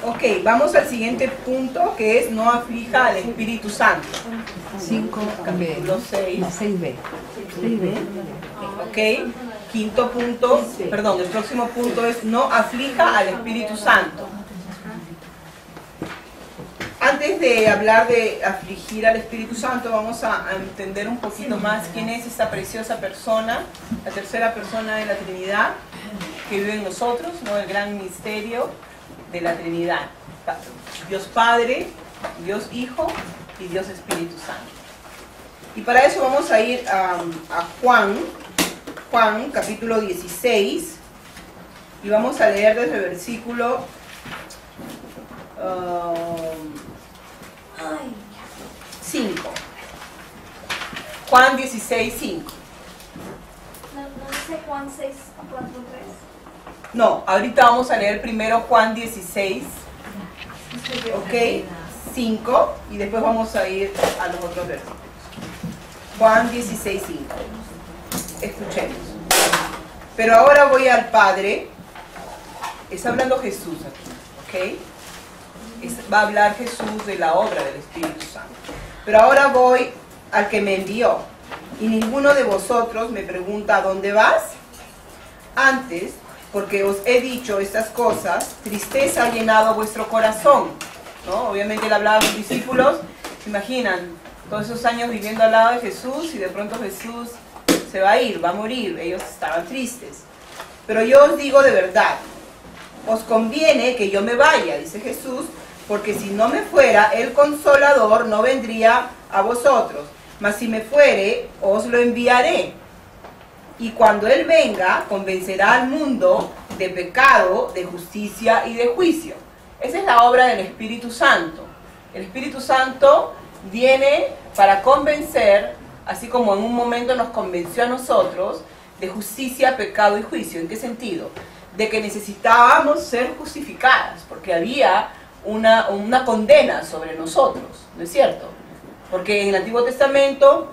Ok, vamos al siguiente punto, que es no aflija al Espíritu Santo. 5, Capítulo 6. No, 6b. 6b. Ok, quinto punto, perdón, el próximo punto es no aflija al Espíritu Santo. Antes de hablar de afligir al Espíritu Santo, vamos a entender un poquito más quién es esta preciosa persona, la tercera persona de la Trinidad, que vive en nosotros, ¿no? El gran misterio de la Trinidad. Dios Padre, Dios Hijo y Dios Espíritu Santo. Y para eso vamos a ir a Juan capítulo 16, y vamos a leer desde el versículo 5. Juan 16, 5. No dice Juan 6, 4, 3. No, ahorita vamos a leer primero Juan 16, ok, 5, y después vamos a ir a los otros versículos. Juan 16, 5. Escuchemos. Pero ahora voy al Padre. Está hablando Jesús aquí, ok. Va a hablar Jesús de la obra del Espíritu Santo. Pero ahora voy al que me envió, y ninguno de vosotros me pregunta ¿a dónde vas? Antes, porque os he dicho estas cosas, tristeza ha llenado vuestro corazón, ¿no? Obviamente él hablaba a sus discípulos. ¿Se imaginan? Todos esos años viviendo al lado de Jesús, y de pronto Jesús se va a ir, va a morir. Ellos estaban tristes. Pero yo os digo de verdad, os conviene que yo me vaya, dice Jesús, porque si no me fuera, el Consolador no vendría a vosotros. Mas si me fuere, os lo enviaré. Y cuando Él venga, convencerá al mundo de pecado, de justicia y de juicio. Esa es la obra del Espíritu Santo. El Espíritu Santo viene para convencer, así como en un momento nos convenció a nosotros, de justicia, pecado y juicio. ¿En qué sentido? De que necesitábamos ser justificadas, porque había una condena sobre nosotros, ¿no es cierto? Porque en el Antiguo Testamento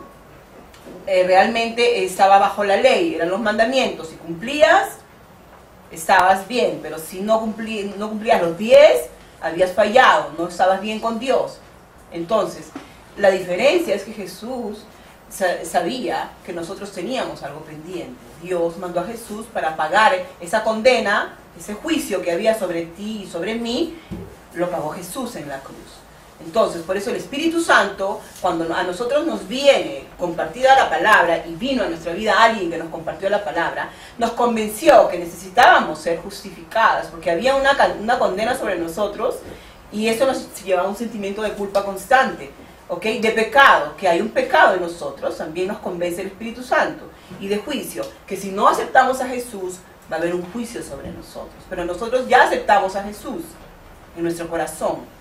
realmente estaba bajo la ley, eran los mandamientos. Si cumplías, estabas bien, pero si no cumplías los 10, habías fallado, no estabas bien con Dios. Entonces, la diferencia es que Jesús sabía que nosotros teníamos algo pendiente. Dios mandó a Jesús para pagar esa condena, ese juicio que había sobre ti y sobre mí, lo pagó Jesús en la cruz. Entonces, por eso el Espíritu Santo, cuando a nosotros nos viene compartida la palabra, y vino a nuestra vida alguien que nos compartió la palabra, nos convenció que necesitábamos ser justificadas, porque había una condena sobre nosotros, y eso nos llevaba a un sentimiento de culpa constante, ¿ok? De pecado, que hay un pecado en nosotros, también nos convence el Espíritu Santo, y de juicio, que si no aceptamos a Jesús, va a haber un juicio sobre nosotros. Pero nosotros ya aceptamos a Jesús en nuestro corazón,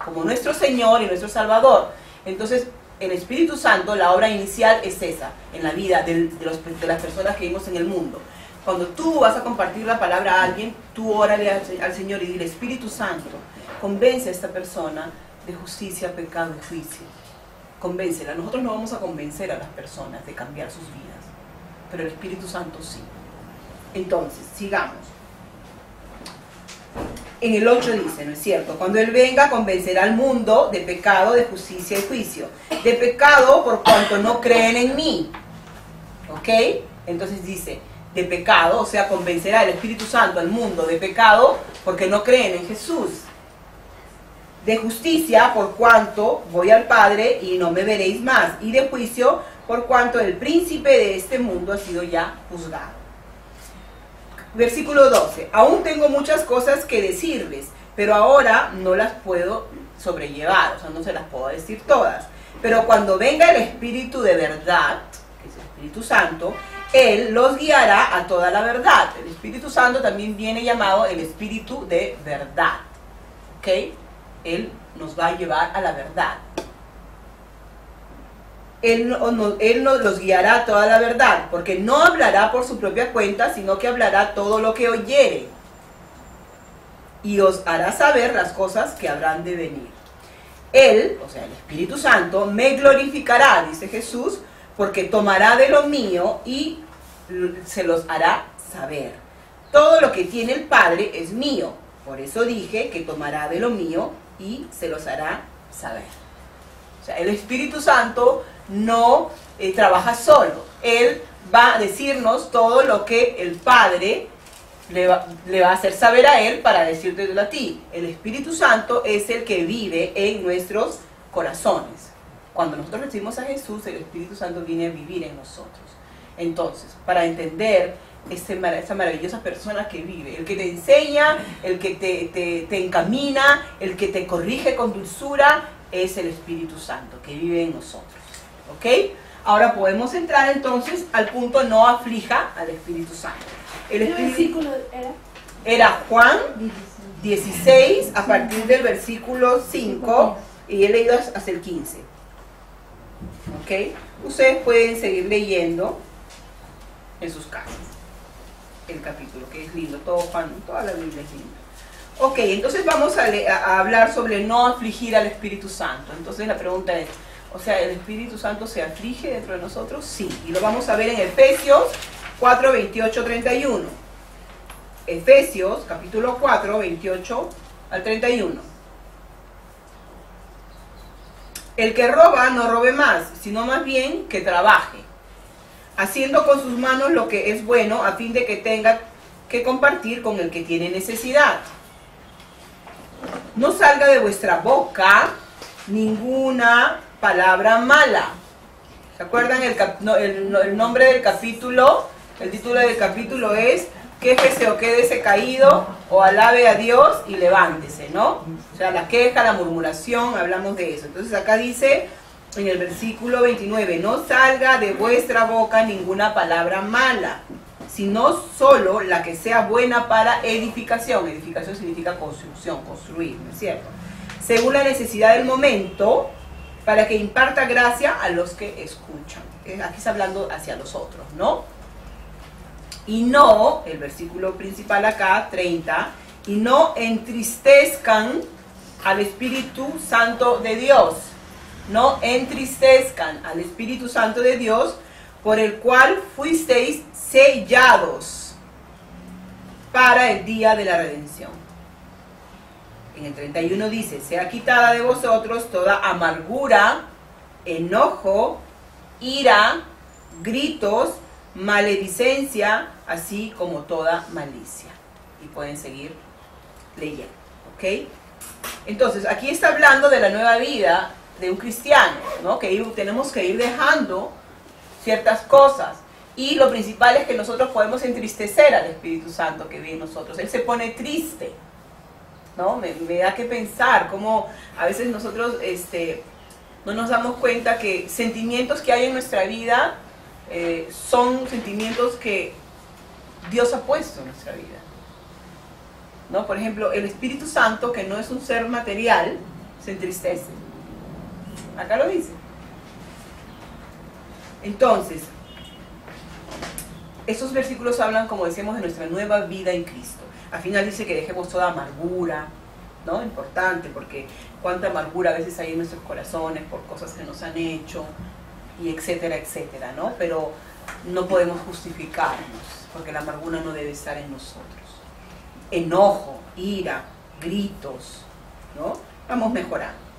como nuestro Señor y nuestro Salvador. Entonces, el Espíritu Santo, la obra inicial es esa, en la vida de las personas que vivimos en el mundo. Cuando tú vas a compartir la palabra a alguien, tú órale al Señor y dile: Espíritu Santo, convence a esta persona de justicia, pecado y juicio. Convéncela. Nosotros no vamos a convencer a las personas de cambiar sus vidas, pero el Espíritu Santo sí. Entonces, sigamos. En el 8 dice, ¿no es cierto? Cuando Él venga, convencerá al mundo de pecado, de justicia y juicio. De pecado por cuanto no creen en mí. ¿Ok? Entonces dice, de pecado, o sea, convencerá el Espíritu Santo al mundo de pecado porque no creen en Jesús. De justicia por cuanto voy al Padre y no me veréis más. Y de juicio por cuanto el príncipe de este mundo ha sido ya juzgado. Versículo 12. Aún tengo muchas cosas que decirles, pero ahora no las puedo sobrellevar, o sea, no se las puedo decir todas. Pero cuando venga el Espíritu de verdad, que es el Espíritu Santo, Él los guiará a toda la verdad. El Espíritu Santo también viene llamado el Espíritu de verdad. ¿Ok? Él nos va a llevar a la verdad. Él nos los guiará a toda la verdad, porque no hablará por su propia cuenta, sino que hablará todo lo que oyere, y os hará saber las cosas que habrán de venir. Él, o sea, el Espíritu Santo, me glorificará, dice Jesús, porque tomará de lo mío y se los hará saber. Todo lo que tiene el Padre es mío. Por eso dije que tomará de lo mío y se los hará saber. O sea, el Espíritu Santo no trabaja solo. Él va a decirnos todo lo que el Padre le va a hacer saber a Él para decírtelo a ti. El Espíritu Santo es el que vive en nuestros corazones. Cuando nosotros recibimos a Jesús, el Espíritu Santo viene a vivir en nosotros. Entonces, para entender esa maravillosa persona que vive, el que te enseña, el que te encamina, el que te corrige con dulzura, es el Espíritu Santo que vive en nosotros. ¿Ok? Ahora podemos entrar entonces al punto: no aflija al Espíritu Santo. ¿Qué versículo era? Era Juan 16 a partir del versículo 5 y he leído hasta el 15. ¿Ok? Ustedes pueden seguir leyendo en sus casas el capítulo, que es lindo, todo Juan, toda la Biblia es linda. Ok, entonces vamos a hablar sobre no afligir al Espíritu Santo. Entonces la pregunta es, o sea, ¿el Espíritu Santo se aflige dentro de nosotros? Sí, y lo vamos a ver en Efesios 4, 28, 31. Efesios, capítulo 4, 28 al 31. El que roba, no robe más, sino más bien que trabaje, haciendo con sus manos lo que es bueno, a fin de que tenga que compartir con el que tiene necesidad. No salga de vuestra boca ninguna palabra mala. ¿Se acuerdan el nombre del capítulo? El título del capítulo es quéjese o quédese caído, o alabe a Dios y levántese, ¿no? O sea, la queja, la murmuración, hablamos de eso. Entonces acá dice en el versículo 29, no salga de vuestra boca ninguna palabra mala, sino solo la que sea buena para edificación. Edificación significa construcción, construir, ¿no es cierto? Según la necesidad del momento, para que imparta gracia a los que escuchan. Aquí está hablando hacia los otros, ¿no? Y no, el versículo principal acá, 30, y no entristezcan al Espíritu Santo de Dios. No entristezcan al Espíritu Santo de Dios, por el cual fuisteis sellados para el día de la redención. En el 31 dice, sea quitada de vosotros toda amargura, enojo, ira, gritos, maledicencia, así como toda malicia. Y pueden seguir leyendo, ¿ok? Entonces, aquí está hablando de la nueva vida de un cristiano, ¿no? Que tenemos que ir dejando ciertas cosas. Y lo principal es que nosotros podemos entristecer al Espíritu Santo que vive en nosotros. Él se pone triste, ¿no? Me da que pensar cómo a veces nosotros no nos damos cuenta que sentimientos que hay en nuestra vida son sentimientos que Dios ha puesto en nuestra vida, ¿no? Por ejemplo, el Espíritu Santo, que no es un ser material, se entristece. Acá lo dice. Entonces, esos versículos hablan, como decíamos, de nuestra nueva vida en Cristo. Al final dice que dejemos toda amargura, ¿no? Importante, porque cuánta amargura a veces hay en nuestros corazones por cosas que nos han hecho, y etcétera, etcétera, ¿no? Pero no podemos justificarnos, porque la amargura no debe estar en nosotros. Enojo, ira, gritos, ¿no? Vamos mejorando.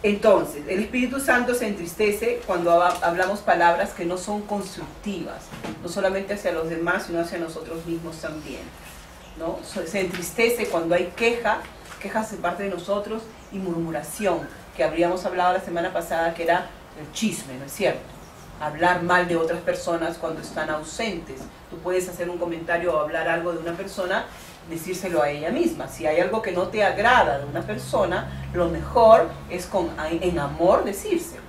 Entonces, el Espíritu Santo se entristece cuando hablamos palabras que no son constructivas, no solamente hacia los demás, sino hacia nosotros mismos también, ¿no? Se entristece cuando hay quejas de parte de nosotros, y murmuración, que habríamos hablado la semana pasada, que era el chisme, ¿no es cierto? Hablar mal de otras personas cuando están ausentes. Tú puedes hacer un comentario o hablar algo de una persona, decírselo a ella misma. Si hay algo que no te agrada de una persona, lo mejor es en amor decírselo,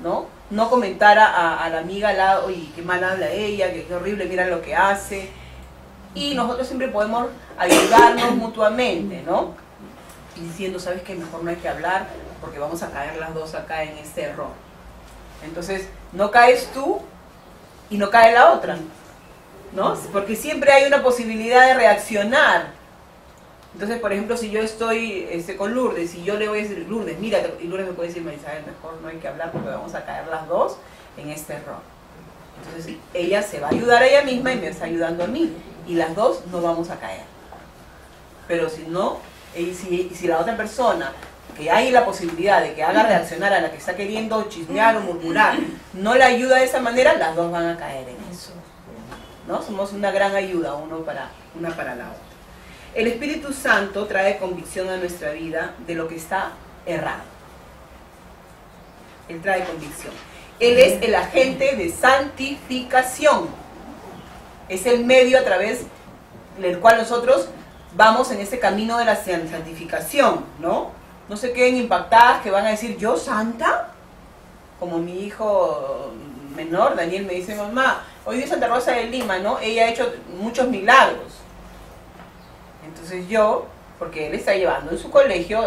¿no? No comentar a la amiga al lado, oye, qué mal habla ella, qué horrible, mira lo que hace. Y nosotros siempre podemos ayudarnos mutuamente, ¿no? Y diciendo, ¿sabes qué? Mejor no hay que hablar porque vamos a caer las dos acá en este error. Entonces, no caes tú y no cae la otra, ¿no? Porque siempre hay una posibilidad de reaccionar. Entonces, por ejemplo, si yo estoy con Lourdes y yo le voy a decir, Lourdes, mira, y Lourdes me puede decir, Marisabel, mejor no hay que hablar porque vamos a caer las dos en este error. Entonces, ella se va a ayudar a ella misma y me está ayudando a mí. Y las dos no vamos a caer. Pero si no, y si la otra persona, que hay la posibilidad de que haga reaccionar a la que está queriendo chismear o murmurar, no la ayuda de esa manera, las dos van a caer en eso, ¿no? Somos una gran ayuda una para la otra. El Espíritu Santo trae convicción a nuestra vida de lo que está errado. Él trae convicción. Él es el agente de santificación. Es el medio a través del cual nosotros vamos en ese camino de la santificación, ¿no? No se queden impactadas que van a decir, ¿yo santa? Como mi hijo menor, Daniel, me dice, mamá, hoy día Santa Rosa de Lima, ¿no? Ella ha hecho muchos milagros. Entonces yo, porque él está llevando en su colegio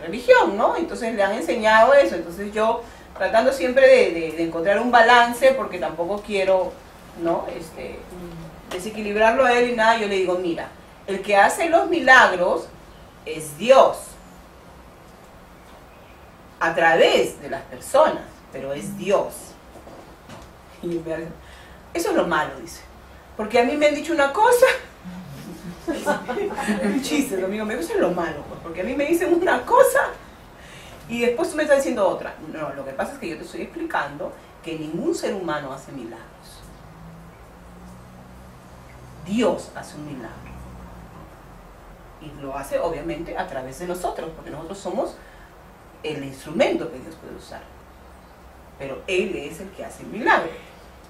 religión, ¿no? Entonces le han enseñado eso. Entonces yo, tratando siempre de encontrar un balance, porque tampoco quiero, ¿no? Desequilibrarlo a él y nada, yo le digo, mira, el que hace los milagros es Dios. A través de las personas, pero es Dios. Y eso es lo malo, dice. Porque a mí me han dicho una cosa. Un chiste, lo mío, eso es lo malo, pues, porque a mí me dicen una cosa y después tú me estás diciendo otra. No, lo que pasa es que yo te estoy explicando que ningún ser humano hace milagros. Dios hace un milagro. Y lo hace, obviamente, a través de nosotros, porque nosotros somos el instrumento que Dios puede usar. Pero Él es el que hace el milagro.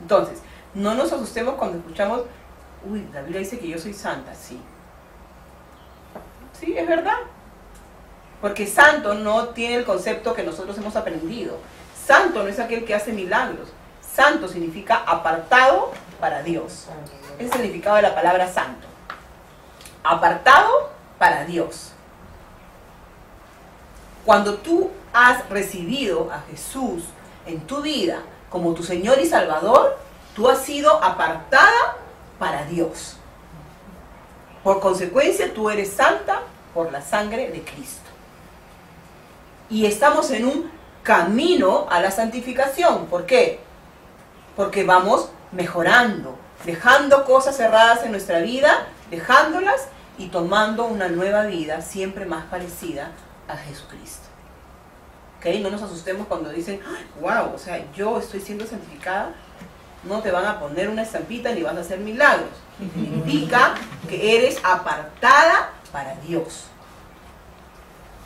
Entonces, no nos asustemos cuando escuchamos, uy, la Biblia dice que yo soy santa. Sí. Sí, es verdad. Porque santo no tiene el concepto que nosotros hemos aprendido. Santo no es aquel que hace milagros. Santo significa apartado para Dios. Es el significado de la palabra santo. Apartado para Dios. Cuando tú has recibido a Jesús en tu vida como tu Señor y Salvador, tú has sido apartada para Dios. Por consecuencia, tú eres santa por la sangre de Cristo. Y estamos en un camino a la santificación. ¿Por qué? Porque vamos mejorando, dejando cosas erradas en nuestra vida, dejándolas y tomando una nueva vida siempre más parecida a Jesucristo. ¿Okay? No nos asustemos cuando dicen, wow, o sea, yo estoy siendo santificada. No te van a poner una estampita ni vas a hacer milagros. Significa que eres apartada para Dios.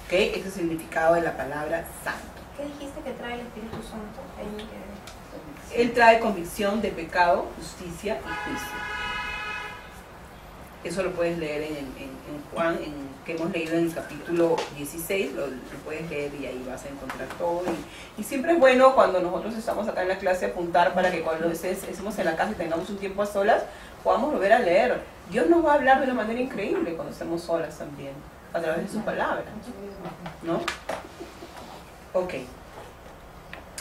¿Ok? Ese es el significado de la palabra santo. ¿Qué dijiste que trae el Espíritu Santo? Ahí me quedé. Él trae convicción de pecado, justicia y juicio. Eso lo puedes leer en Juan, que hemos leído en el capítulo 16, lo puedes leer y ahí vas a encontrar todo. Y siempre es bueno cuando nosotros estamos acá en la clase apuntar para que cuando estemos en la casa y tengamos un tiempo a solas, podamos volver a leer. Dios nos va a hablar de una manera increíble cuando estemos solas también, a través de su palabra, ¿no? Ok.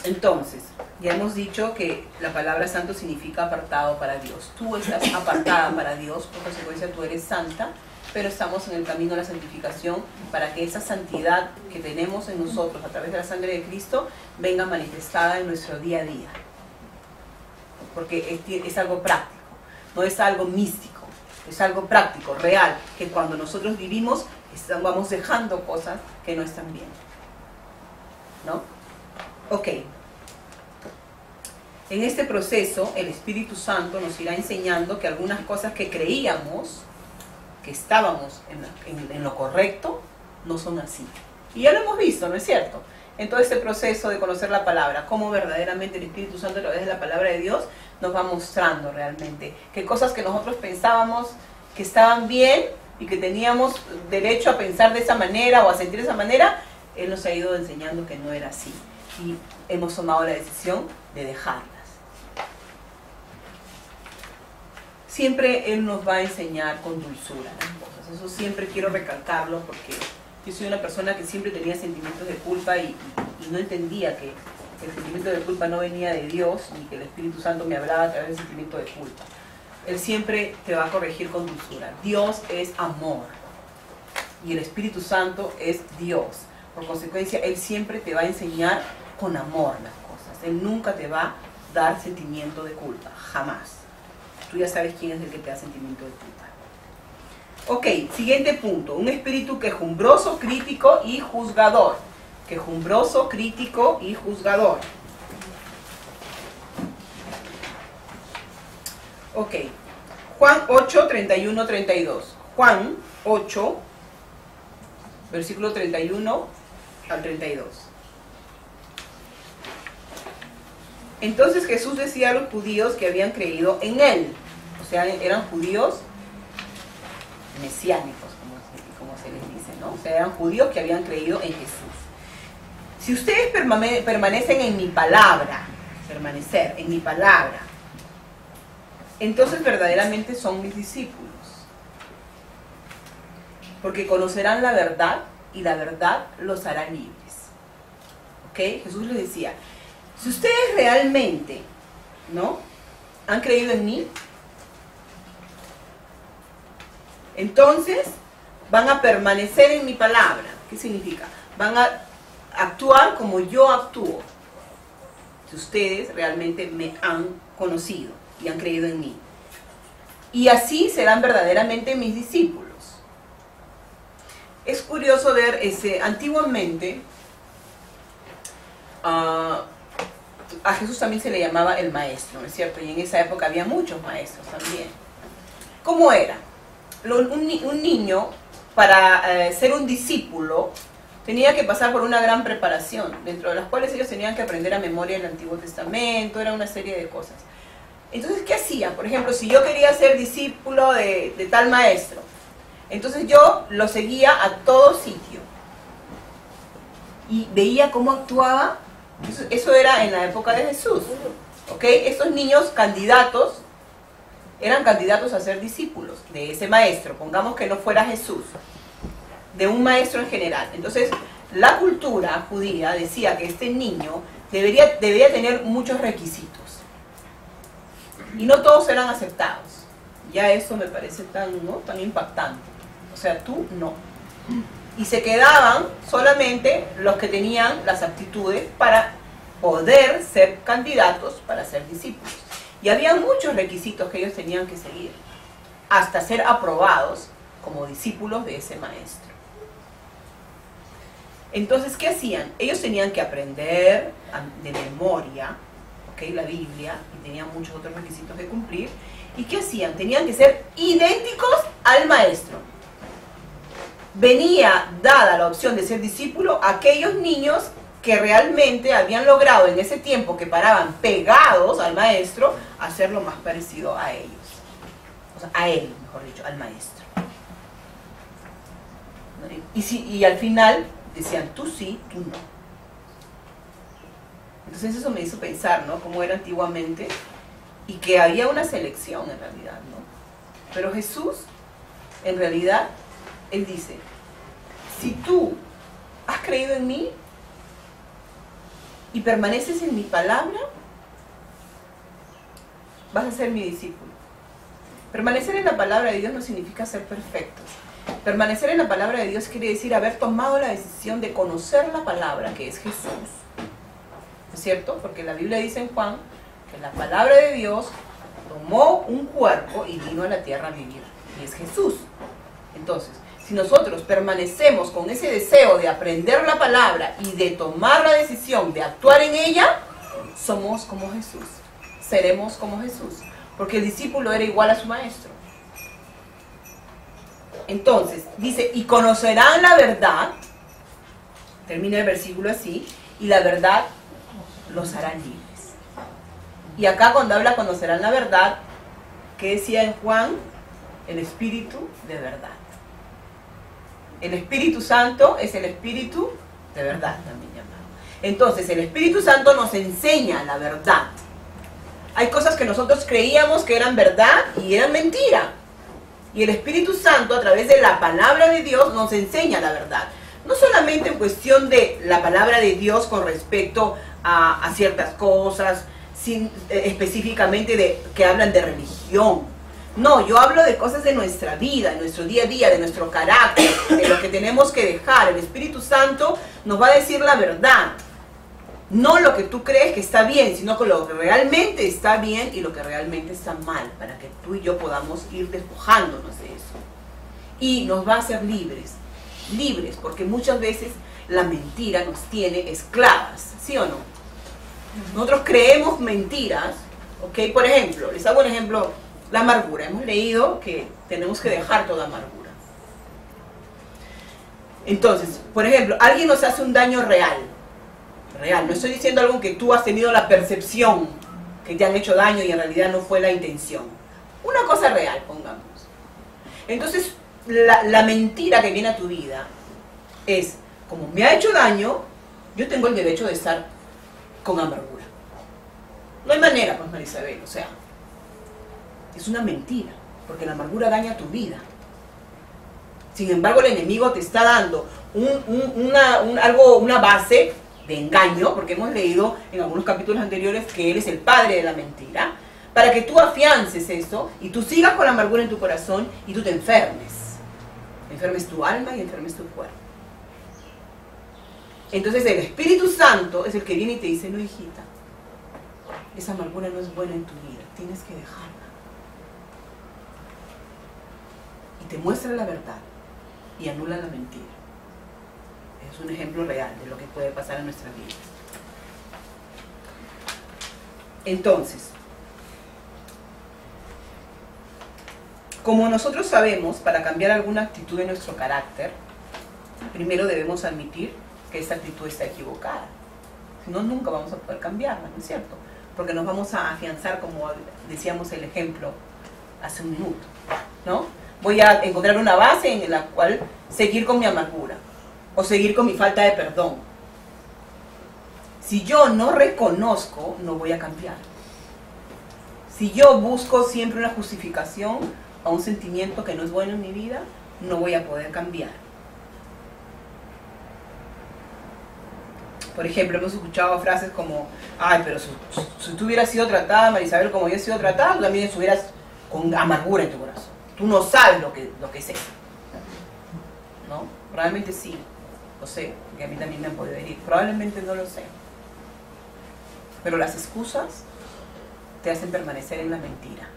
Entonces, ya hemos dicho que la palabra santo significa apartado para Dios. Tú estás apartada para Dios, por consecuencia tú eres santa, pero estamos en el camino de la santificación para que esa santidad que tenemos en nosotros a través de la sangre de Cristo venga manifestada en nuestro día a día. Porque es algo práctico, no es algo místico, es algo práctico, real, que cuando nosotros vivimos vamos dejando cosas que no están bien. ¿No? Ok. En este proceso, el Espíritu Santo nos irá enseñando que algunas cosas que creíamos que estábamos en lo correcto, no son así. Y ya lo hemos visto, ¿no es cierto? En todo este proceso de conocer la palabra, cómo verdaderamente el Espíritu Santo a través de la palabra de Dios nos va mostrando realmente que cosas que nosotros pensábamos que estaban bien y que teníamos derecho a pensar de esa manera o a sentir de esa manera, Él nos ha ido enseñando que no era así. Y hemos tomado la decisión de dejarlas. Siempre Él nos va a enseñar con dulzura las cosas. Eso siempre quiero recalcarlo porque yo soy una persona que siempre tenía sentimientos de culpa y no entendía que el sentimiento de culpa no venía de Dios ni que el Espíritu Santo me hablaba a través del sentimiento de culpa. Él siempre te va a corregir con dulzura. Dios es amor y el Espíritu Santo es Dios. Por consecuencia, Él siempre te va a enseñar con amor las cosas. Él nunca te va a dar sentimiento de culpa, jamás. Tú ya sabes quién es el que te da sentimiento de culpa. Ok, siguiente punto. Un espíritu quejumbroso, crítico y juzgador. Quejumbroso, crítico y juzgador. Ok. Juan 8, 31, 32. Juan 8, versículo 31 al 32. Entonces Jesús decía a los judíos que habían creído en él. O sea, eran judíos mesiánicos, como se les dice, ¿no? O sea, eran judíos que habían creído en Jesús. Si ustedes permanecen en mi palabra, permanecer en mi palabra, entonces verdaderamente son mis discípulos. Porque conocerán la verdad y la verdad los hará libres. ¿Ok? Jesús les decía, si ustedes realmente, ¿no?, han creído en mí, entonces van a permanecer en mi palabra. ¿Qué significa? Van a actuar como yo actúo. Si ustedes realmente me han conocido y han creído en mí. Y así serán verdaderamente mis discípulos. Es curioso ver, antiguamente a Jesús también se le llamaba el maestro, ¿no es cierto? Y en esa época había muchos maestros también. ¿Cómo era? Un niño, para ser un discípulo, tenía que pasar por una gran preparación, dentro de las cuales ellos tenían que aprender a memoria el Antiguo Testamento, era una serie de cosas. Entonces, ¿qué hacían? Por ejemplo, si yo quería ser discípulo de tal maestro, entonces yo lo seguía a todo sitio y veía cómo actuaba. Eso era en la época de Jesús, ¿ok? Estos niños candidatos eran candidatos a ser discípulos de ese maestro, pongamos que no fuera Jesús, de un maestro en general. Entonces, la cultura judía decía que este niño debía tener muchos requisitos. Y no todos eran aceptados. Ya eso me parece tan impactante. O sea, tú no. Y se quedaban solamente los que tenían las aptitudes para poder ser candidatos para ser discípulos. Y había muchos requisitos que ellos tenían que seguir, hasta ser aprobados como discípulos de ese maestro. Entonces, ¿qué hacían? Ellos tenían que aprender de memoria, ¿ok?, la Biblia, y tenían muchos otros requisitos que cumplir. ¿Y qué hacían? Tenían que ser idénticos al maestro. Venía dada la opción de ser discípulo a aquellos niños que realmente habían logrado en ese tiempo, que paraban pegados al maestro, hacerlo más parecido a ellos. O sea, a él, mejor dicho, al maestro. Y al final decían, tú sí, tú no. Entonces eso me hizo pensar, ¿no?, cómo era antiguamente y que había una selección en realidad, ¿no? Pero Jesús, en realidad, Él dice, si tú has creído en mí y permaneces en mi palabra, vas a ser mi discípulo. Permanecer en la palabra de Dios no significa ser perfectos. Permanecer en la palabra de Dios quiere decir haber tomado la decisión de conocer la palabra, que es Jesús. ¿Es cierto? Porque la Biblia dice en Juan que la palabra de Dios tomó un cuerpo y vino a la tierra a vivir. Y es Jesús. Entonces, si nosotros permanecemos con ese deseo de aprender la palabra y de tomar la decisión de actuar en ella, somos como Jesús. Seremos como Jesús. Porque el discípulo era igual a su maestro. Entonces, dice, y conocerán la verdad, termina el versículo así, y la verdad los hará libres. Y acá cuando habla conocerán la verdad, ¿qué decía en Juan? El Espíritu de verdad. El Espíritu Santo es el Espíritu de verdad también llamado. Entonces, el Espíritu Santo nos enseña la verdad. Hay cosas que nosotros creíamos que eran verdad y eran mentira. Y el Espíritu Santo, a través de la palabra de Dios, nos enseña la verdad. No solamente en cuestión de la palabra de Dios con respecto a ciertas cosas, específicamente que hablan de religión. No, yo hablo de cosas de nuestra vida, de nuestro día a día, de nuestro carácter, de lo que tenemos que dejar. El Espíritu Santo nos va a decir la verdad. No lo que tú crees que está bien, sino que lo que realmente está bien y lo que realmente está mal, para que tú y yo podamos ir despojándonos de eso. y nos va a hacer libres. Libres, porque muchas veces la mentira nos tiene esclavas, ¿sí o no? Nosotros creemos mentiras, ¿ok? Por ejemplo, les hago un ejemplo, la amargura. Hemos leído que tenemos que dejar toda amargura. Entonces, por ejemplo, alguien nos hace un daño real. Real, no estoy diciendo algo que tú has tenido la percepción que te han hecho daño y en realidad no fue la intención. Una cosa real, pongamos. Entonces, la mentira que viene a tu vida es, como me ha hecho daño, yo tengo el derecho de estar con amargura. No hay manera, pues, Marisabel, o sea, es una mentira, porque la amargura daña tu vida. Sin embargo, el enemigo te está dando una base de engaño, porque hemos leído en algunos capítulos anteriores que él es el padre de la mentira, para que tú afiances eso y tú sigas con la amargura en tu corazón y tú te enfermes. Enfermes tu alma y enfermes tu cuerpo. Entonces el Espíritu Santo es el que viene y te dice, no, hijita, esa amargura no es buena en tu vida, tienes que dejarla. Y te muestra la verdad y anula la mentira. Es un ejemplo real de lo que puede pasar en nuestra vida. Entonces, como nosotros sabemos, para cambiar alguna actitud de nuestro carácter, primero debemos admitir que esa actitud está equivocada. Si no, nunca vamos a poder cambiarla, ¿no es cierto? Porque nos vamos a afianzar, como decíamos el ejemplo hace un minuto, ¿no? Voy a encontrar una base en la cual seguir con mi amargura o seguir con mi falta de perdón. Si yo no reconozco, no voy a cambiar. Si yo busco siempre una justificación a un sentimiento que no es bueno en mi vida, no voy a poder cambiar. Por ejemplo, hemos escuchado frases como, ay, pero si tú hubieras sido tratada, Marisabel, como yo he sido tratada, tú también estuvieras con amargura en tu corazón. Tú no sabes lo que es eso. ¿No? Probablemente sí, lo sé, porque a mí también me han podido herir. Probablemente no lo sé. Pero las excusas te hacen permanecer en la mentira.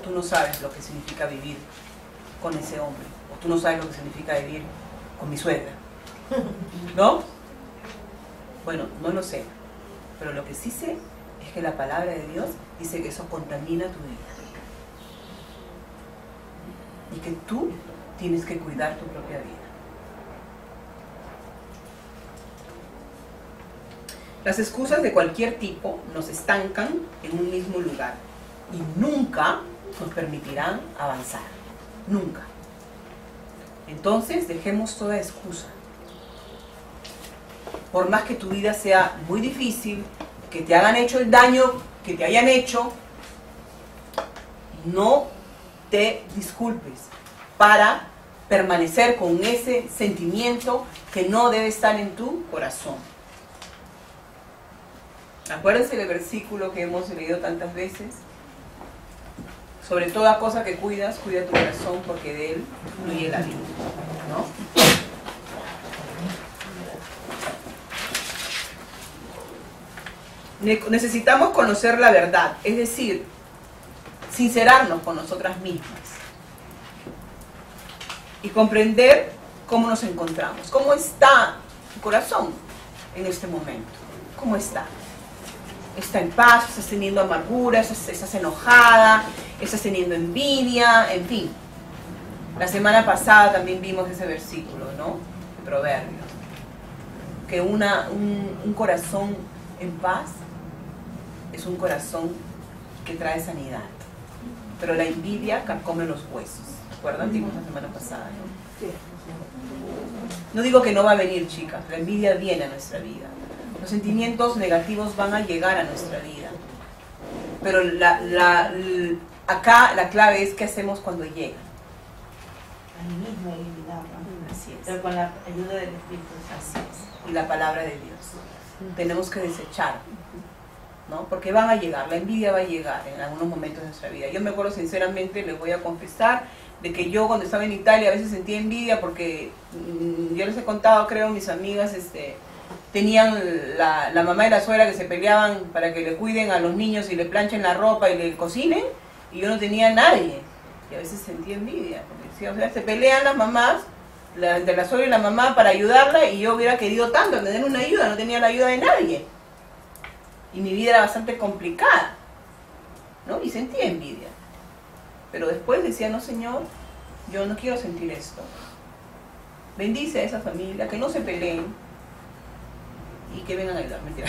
Tú no sabes lo que significa vivir con ese hombre, o tú no sabes lo que significa vivir con mi suegra, ¿no? Bueno, no lo sé, pero lo que sí sé es que la palabra de Dios dice que eso contamina tu vida y que tú tienes que cuidar tu propia vida. Las excusas de cualquier tipo nos estancan en un mismo lugar y nunca nos permitirán avanzar, nunca. Entonces dejemos toda excusa. Por más que tu vida sea muy difícil, que te hayan hecho el daño que te hayan hecho, no te disculpes para permanecer con ese sentimiento que no debe estar en tu corazón. Acuérdense del versículo que hemos leído tantas veces. Sobre toda cosa que cuidas, cuida tu corazón porque de él fluye la vida, ¿no? Necesitamos conocer la verdad, es decir, sincerarnos con nosotras mismas y comprender cómo nos encontramos, cómo está tu corazón en este momento, cómo está. ¿Está en paz? ¿Estás teniendo amargura? ¿Estás enojada? ¿Estás teniendo envidia? En fin. La semana pasada también vimos ese versículo, ¿no? De Proverbios. Que un corazón en paz es un corazón que trae sanidad. Pero la envidia carcome los huesos. ¿Recuerdan? Vimos la semana pasada, ¿no? No digo que no va a venir, chicas. La envidia viene a nuestra vida. Los sentimientos negativos van a llegar a nuestra vida. Pero acá la clave es qué hacemos cuando llegan. A mí mismo eliminarlo. Así es. Pero con la ayuda del Espíritu Santo. Así es. Y la palabra de Dios. Tenemos que desechar, ¿no? Porque van a llegar, la envidia va a llegar en algunos momentos de nuestra vida. Yo me acuerdo sinceramente, les voy a confesar, de que yo cuando estaba en Italia a veces sentía envidia porque yo les he contado, creo, mis amigas, tenían la mamá y la suegra que se peleaban para que le cuiden a los niños y le planchen la ropa y le cocinen, y yo no tenía a nadie. Y a veces sentía envidia, porque decía, o sea, se pelean las mamás, entre la suegra y la mamá para ayudarla, y yo hubiera querido tanto tener una ayuda, no tenía la ayuda de nadie. Y mi vida era bastante complicada, ¿no? Y sentía envidia. Pero después decía, no, Señor, yo no quiero sentir esto. Bendice a esa familia, que no se peleen y que vengan a ayudar, mentira.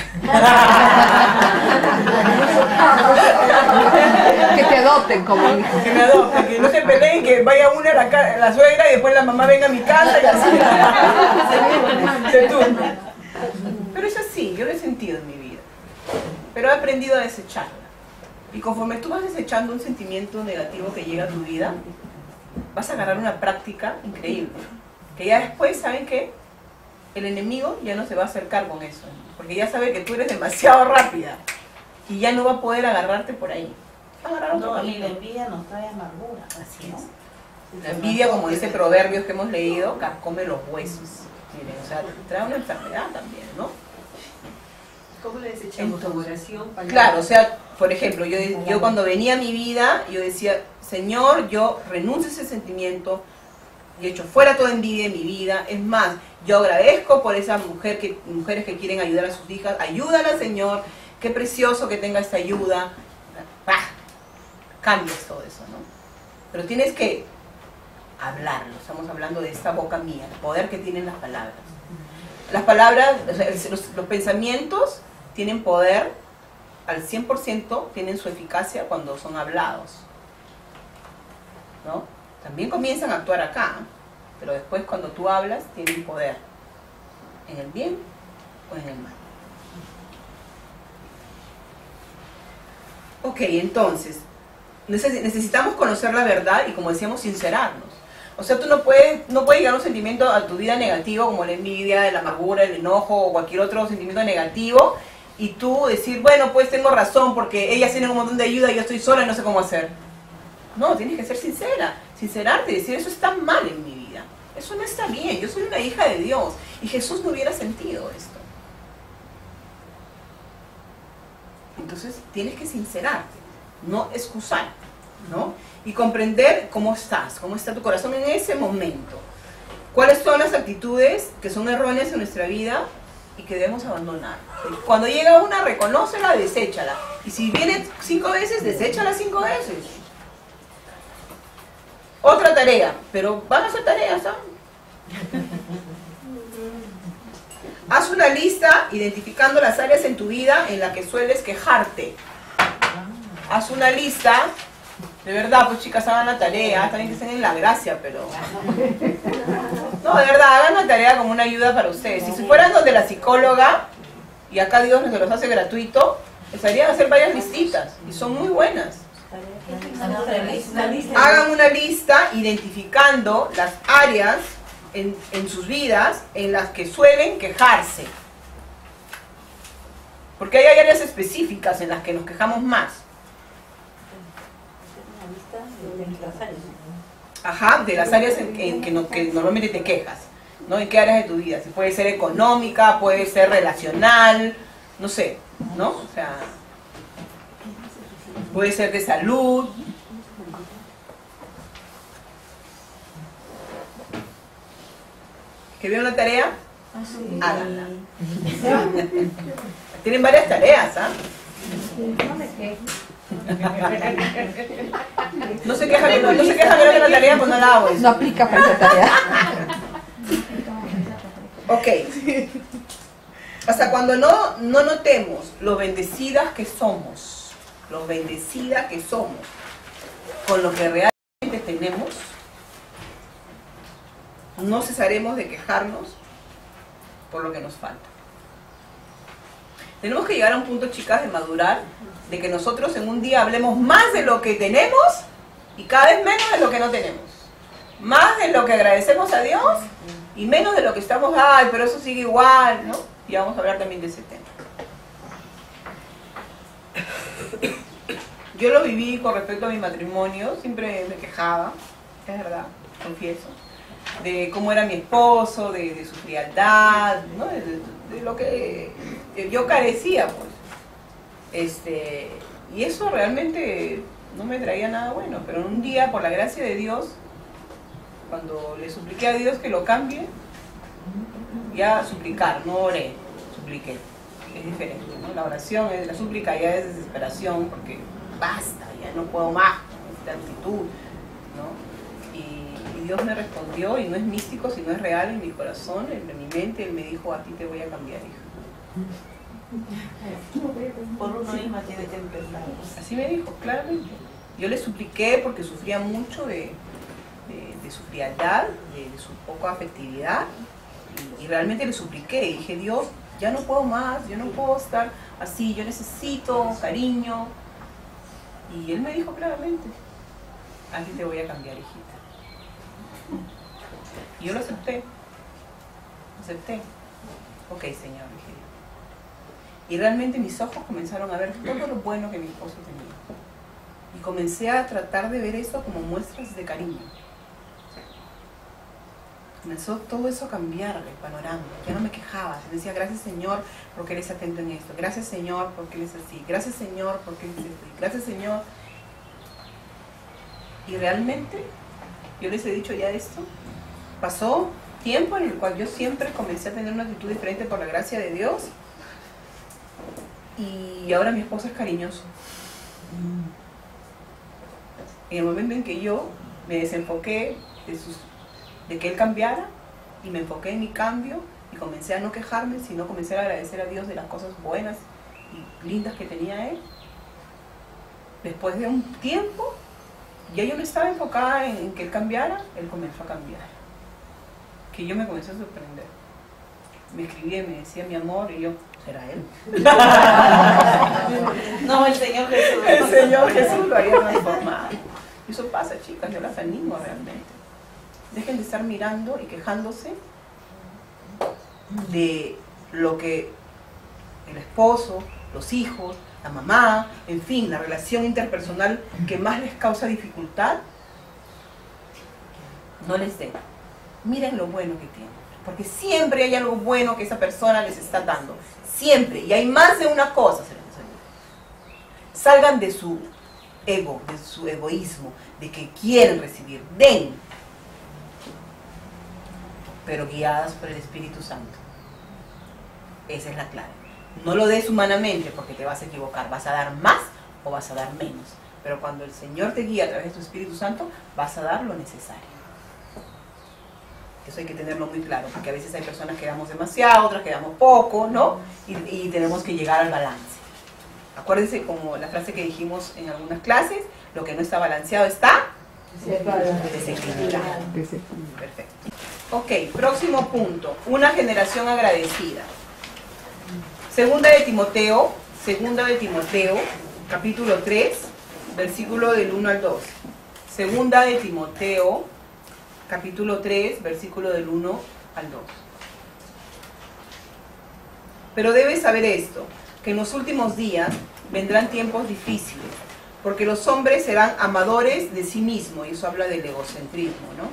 Que te adopten como hijo. Que me adopten, que no se peleen, que vaya una a la suegra y después la mamá venga a mi casa y así. Se turna. Pero es así, yo lo he sentido en mi vida. Pero he aprendido a desecharla. Y conforme tú vas desechando un sentimiento negativo que llega a tu vida, vas a agarrar una práctica increíble. Que ya después, ¿saben qué? El enemigo ya no se va a acercar con eso. Porque ya sabe que tú eres demasiado rápida. Y ya no va a poder agarrarte por ahí. Va a agarrar otro No, y camino. la envidia nos trae amargura. Así ¿no? es. La envidia, como dice Proverbios que hemos leído, carcome los huesos. Miren, o sea, trae una enfermedad también, ¿no? ¿Cómo le desechamos? ¿Con oración? Claro, o sea, por ejemplo, yo cuando venía a mi vida, yo decía, Señor, yo renuncio a ese sentimiento, y echo fuera toda envidia en mi vida. Es más, yo agradezco por esa mujeres que quieren ayudar a sus hijas. Ayúdala, Señor, qué precioso que tenga esta ayuda. ¡Pah! Cambias todo eso, ¿no? Pero tienes que hablarlo. Estamos hablando de esta boca mía, el poder que tienen las palabras. Las palabras, o sea, los pensamientos tienen poder al 100%, tienen su eficacia cuando son hablados, ¿no? También comienzan a actuar acá, pero después cuando tú hablas tienen poder, en el bien o en el mal. Ok, entonces, necesitamos conocer la verdad y, como decíamos, sincerarnos. O sea, tú no puedes llegar a un sentimiento a tu vida negativo como la envidia, la amargura, el enojo o cualquier otro sentimiento negativo y tú decir, bueno, pues tengo razón porque ellas tienen un montón de ayuda y yo estoy sola y no sé cómo hacer. No, tienes que ser sincera, sincerarte y decir, eso está mal en mi vida, eso no está bien, yo soy una hija de Dios y Jesús no hubiera sentido esto. Entonces tienes que sincerarte, no excusar, ¿no? Y comprender cómo estás, cómo está tu corazón en ese momento. ¿Cuáles son las actitudes que son erróneas en nuestra vida y que debemos abandonar? Cuando llega una, reconócela, deséchala. Y si viene 5 veces, deséchala 5 veces. Otra tarea, pero van a ser tareas, ¿ah? Haz una lista identificando las áreas en tu vida en las que sueles quejarte. Haz una lista. De verdad, pues chicas, hagan la tarea, también que estén en la gracia, pero... No, de verdad, hagan la tarea como una ayuda para ustedes. Si fueran donde la psicóloga, y acá Dios nos los hace gratuito, les harían hacer varias listitas, y son muy buenas. Hagan una lista identificando las áreas en sus vidas en las que suelen quejarse. Porque hay áreas específicas en las que nos quejamos más. Ajá, de las áreas en que normalmente te quejas, ¿no? ¿En qué áreas de tu vida? Si puede ser económica, puede ser relacional, no sé, ¿no? O sea, puede ser de salud. ¿Que veo una tarea? Háganla. Tienen varias tareas, ¿ah? No se queja de la tarea, pues no la hago. No aplica para esa tarea. Ok. Hasta cuando no notemos lo bendecidas que somos, con lo que realmente tenemos, no cesaremos de quejarnos por lo que nos falta. Tenemos que llegar a un punto, chicas, de madurar, de que nosotros en un día hablemos más de lo que tenemos y cada vez menos de lo que no tenemos. Más de lo que agradecemos a Dios y menos de lo que estamos, ay, pero eso sigue igual, ¿no? Y vamos a hablar también de ese tema. Yo lo viví con respecto a mi matrimonio, siempre me quejaba, es verdad, confieso, de cómo era mi esposo, de su frialdad, ¿no? De lo que yo carecía, pues. Y eso realmente no me traía nada bueno. Pero un día, por la gracia de Dios, cuando le supliqué a Dios que lo cambie, ya suplicar, no oré, supliqué. Es diferente, ¿no? La oración, la súplica ya es desesperación, porque basta, ya no puedo más con esta actitud, ¿no? Y Dios me respondió, y no es místico, sino es real en mi corazón, en mi mente. Él me dijo, a ti te voy a cambiar, hija. Por uno misma tiene que empezar. Así me dijo, claramente. Yo le supliqué porque sufría mucho de su frialdad, de su poca afectividad, y realmente le supliqué, y dije, Dios, ya no puedo más, yo no puedo estar así, yo necesito cariño. Y él me dijo claramente, a ti te voy a cambiar, hijita. Y yo lo acepté. Ok, Señor, dije. Y realmente mis ojos comenzaron a ver todo lo bueno que mi esposo tenía. Y comencé a tratar de ver eso como muestras de cariño. Comenzó todo eso a cambiar el panorama. Ya no me quejaba. Se decía, gracias Señor porque eres atento en esto. Gracias Señor porque eres así. Gracias Señor porque eres así. Gracias Señor. Y realmente, yo les he dicho ya esto, pasó tiempo en el cual yo siempre comencé a tener una actitud diferente por la gracia de Dios. Y ahora mi esposo es cariñoso. En el momento en que yo me desenfoqué de que él cambiara, y me enfoqué en mi cambio, y comencé a no quejarme, sino comencé a agradecer a Dios de las cosas buenas y lindas que tenía él. Después de un tiempo, ya yo no estaba enfocada en que él cambiara, él comenzó a cambiar. Que yo me comencé a sorprender. Me escribía y me decía, mi amor, y yo, ¿será él? No, el Señor Jesús. El Señor Jesús lo había transformado. Y eso pasa, chicas, yo las animo realmente. Dejen de estar mirando y quejándose de lo que el esposo, los hijos, la mamá, en fin, la relación interpersonal que más les causa dificultad. No les den. Miren lo bueno que tienen. Porque siempre hay algo bueno que esa persona les está dando. Siempre. Y hay más de una cosa. Salgan de su ego, de su egoísmo, de que quieren recibir. Den. Pero guiadas por el Espíritu Santo. Esa es la clave. No lo des humanamente porque te vas a equivocar. Vas a dar más o vas a dar menos. Pero cuando el Señor te guía a través de tu Espíritu Santo, vas a dar lo necesario. Eso hay que tenerlo muy claro, porque a veces hay personas que damos demasiado, otras que damos poco, ¿no? Y tenemos que llegar al balance. Acuérdense como la frase que dijimos en algunas clases, lo que no está balanceado está desequilibrado. Perfecto. Ok, próximo punto, una generación agradecida. Segunda de Timoteo, capítulo 3, versículo del 1 al 2. Segunda de Timoteo, capítulo 3, versículo del 1 al 2. Pero debes saber esto, que en los últimos días vendrán tiempos difíciles, porque los hombres serán amadores de sí mismos, y eso habla del egocentrismo, ¿no?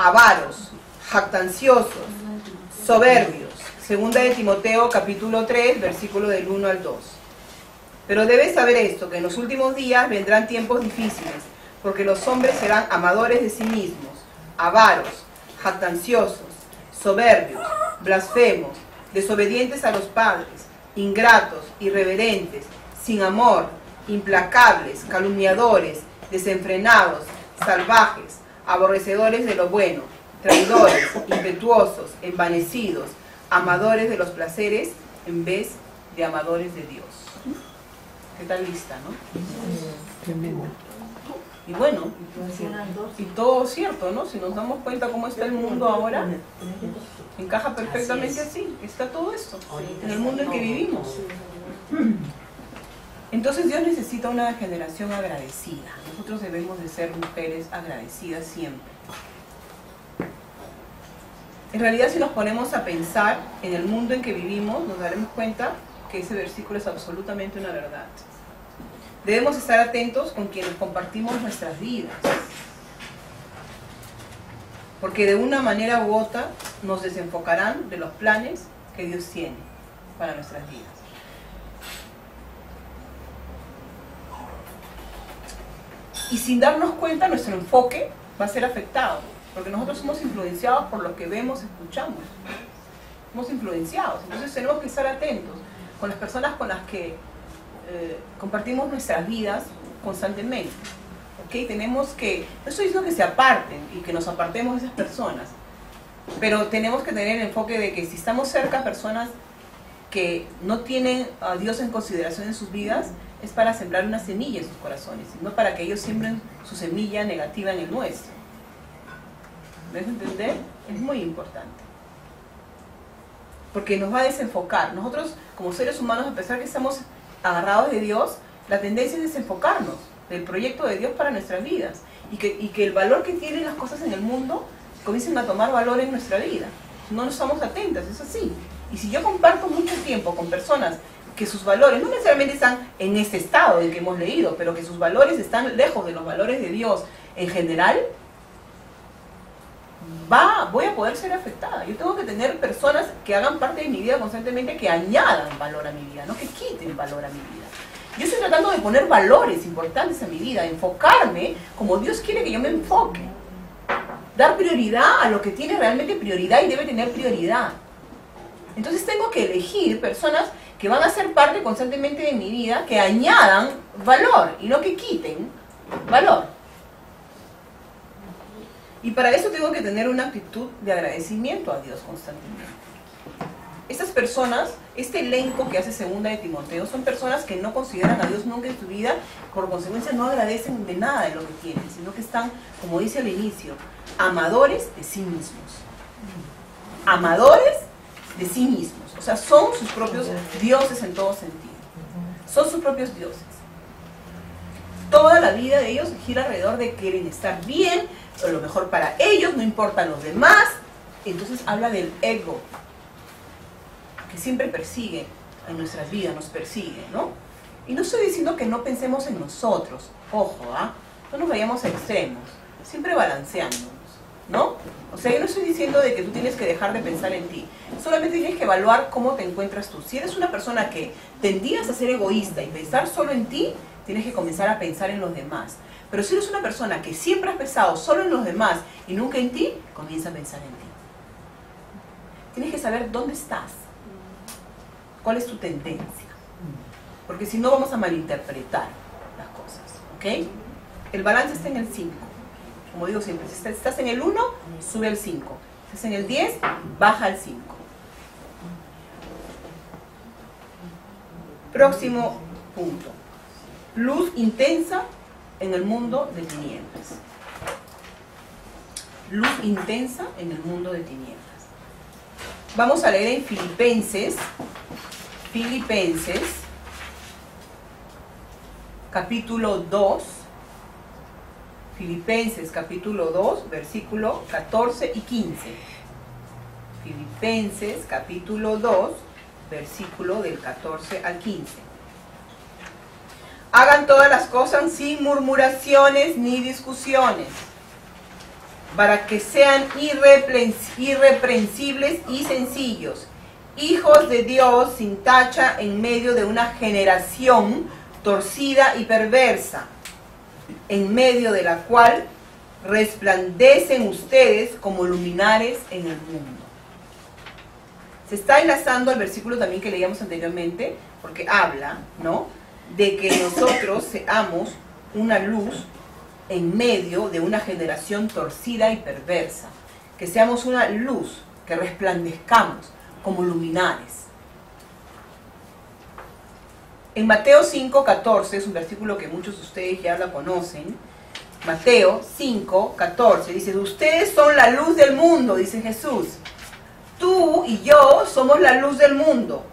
Avaros, jactanciosos, soberbios. Segunda de Timoteo, capítulo 3, versículo del 1 al 2. Pero debes saber esto, que en los últimos días vendrán tiempos difíciles, porque los hombres serán amadores de sí mismos, avaros, jactanciosos, soberbios, blasfemos, desobedientes a los padres, ingratos, irreverentes, sin amor, implacables, calumniadores, desenfrenados, salvajes, aborrecedores de lo bueno, traidores, impetuosos, envanecidos, amadores de los placeres en vez de amadores de Dios. ¿Qué tal lista, no? Tremendo. Y bueno, y todo cierto, ¿no? Si nos damos cuenta cómo está el mundo ahora, encaja perfectamente así. Está todo esto en el mundo en que vivimos. Entonces Dios necesita una generación agradecida. Nosotros debemos de ser mujeres agradecidas siempre. En realidad, si nos ponemos a pensar en el mundo en que vivimos, nos daremos cuenta que ese versículo es absolutamente una verdad. Debemos estar atentos con quienes compartimos nuestras vidas, porque de una manera u otra nos desenfocarán de los planes que Dios tiene para nuestras vidas. Y sin darnos cuenta, nuestro enfoque va a ser afectado, porque nosotros somos influenciados por lo que vemos, escuchamos. Somos influenciados, entonces tenemos que estar atentos con las personas con las que compartimos nuestras vidas constantemente. ¿Okay? Tenemos que, no estoy diciendo que se aparten y que nos apartemos de esas personas, pero tenemos que tener el enfoque de que si estamos cerca a personas que no tienen a Dios en consideración en sus vidas, es para sembrar una semilla en sus corazones, no para que ellos siembren su semilla negativa en el nuestro. ¿Me dejo entender? Es muy importante. Porque nos va a desenfocar. Nosotros, como seres humanos, a pesar que estamos agarrados de Dios, la tendencia es desenfocarnos del proyecto de Dios para nuestras vidas. Y que el valor que tienen las cosas en el mundo comiencen a tomar valor en nuestra vida. No nos estamos atentas, es así. Y si yo comparto mucho tiempo con personas que sus valores no necesariamente están en este estado del que hemos leído, pero que sus valores están lejos de los valores de Dios en general, voy a poder ser afectada. Yo tengo que tener personas que hagan parte de mi vida constantemente, que añadan valor a mi vida, no que quiten valor a mi vida. Yo estoy tratando de poner valores importantes a mi vida, enfocarme como Dios quiere que yo me enfoque. Dar prioridad a lo que tiene realmente prioridad y debe tener prioridad. Entonces tengo que elegir personas que van a ser parte constantemente de mi vida, que añadan valor y no que quiten valor. Y para eso tengo que tener una actitud de agradecimiento a Dios constantemente. Estas personas, este elenco que hace segunda de Timoteo, son personas que no consideran a Dios nunca en su vida, por consecuencia no agradecen de nada de lo que tienen, sino que están, como dice al inicio, amadores de sí mismos. Amadores de sí mismos. O sea, son sus propios dioses en todo sentido. Son sus propios dioses. Toda la vida de ellos gira alrededor de quieren estar bien, o lo mejor para ellos, no importan los demás. Entonces habla del ego, que siempre persigue en nuestras vidas, nos persigue, ¿no? Y no estoy diciendo que no pensemos en nosotros, ojo, no nos vayamos a extremos, siempre balanceándonos, ¿no? O sea, yo no estoy diciendo de que tú tienes que dejar de pensar en ti, solamente tienes que evaluar cómo te encuentras tú. Si eres una persona que tendías a ser egoísta y pensar solo en ti, tienes que comenzar a pensar en los demás. Pero si eres una persona que siempre has pensado solo en los demás y nunca en ti, comienza a pensar en ti. Tienes que saber dónde estás, cuál es tu tendencia, porque si no vamos a malinterpretar las cosas, ¿ok? El balance está en el 5. Como digo siempre, si estás en el 1, sube al 5. Si estás en el 10, baja al 5. Próximo punto. Luz intensa en el mundo de tinieblas. Luz intensa en el mundo de tinieblas. Vamos a leer en Filipenses, capítulo 2. Filipenses capítulo 2, versículo 14 y 15. Filipenses capítulo 2, versículo del 14 al 15. Hagan todas las cosas sin murmuraciones ni discusiones, para que sean irreprensibles y sencillos, hijos de Dios sin tacha en medio de una generación torcida y perversa, en medio de la cual resplandecen ustedes como luminares en el mundo. Se está enlazando al versículo también que leíamos anteriormente, porque habla, ¿no?, de que nosotros seamos una luz en medio de una generación torcida y perversa, que seamos una luz, que resplandezcamos como luminares. En Mateo 5:14, es un versículo que muchos de ustedes ya la conocen. Mateo 5:14 dice: ustedes son la luz del mundo, dice Jesús. Tú y yo somos la luz del mundo.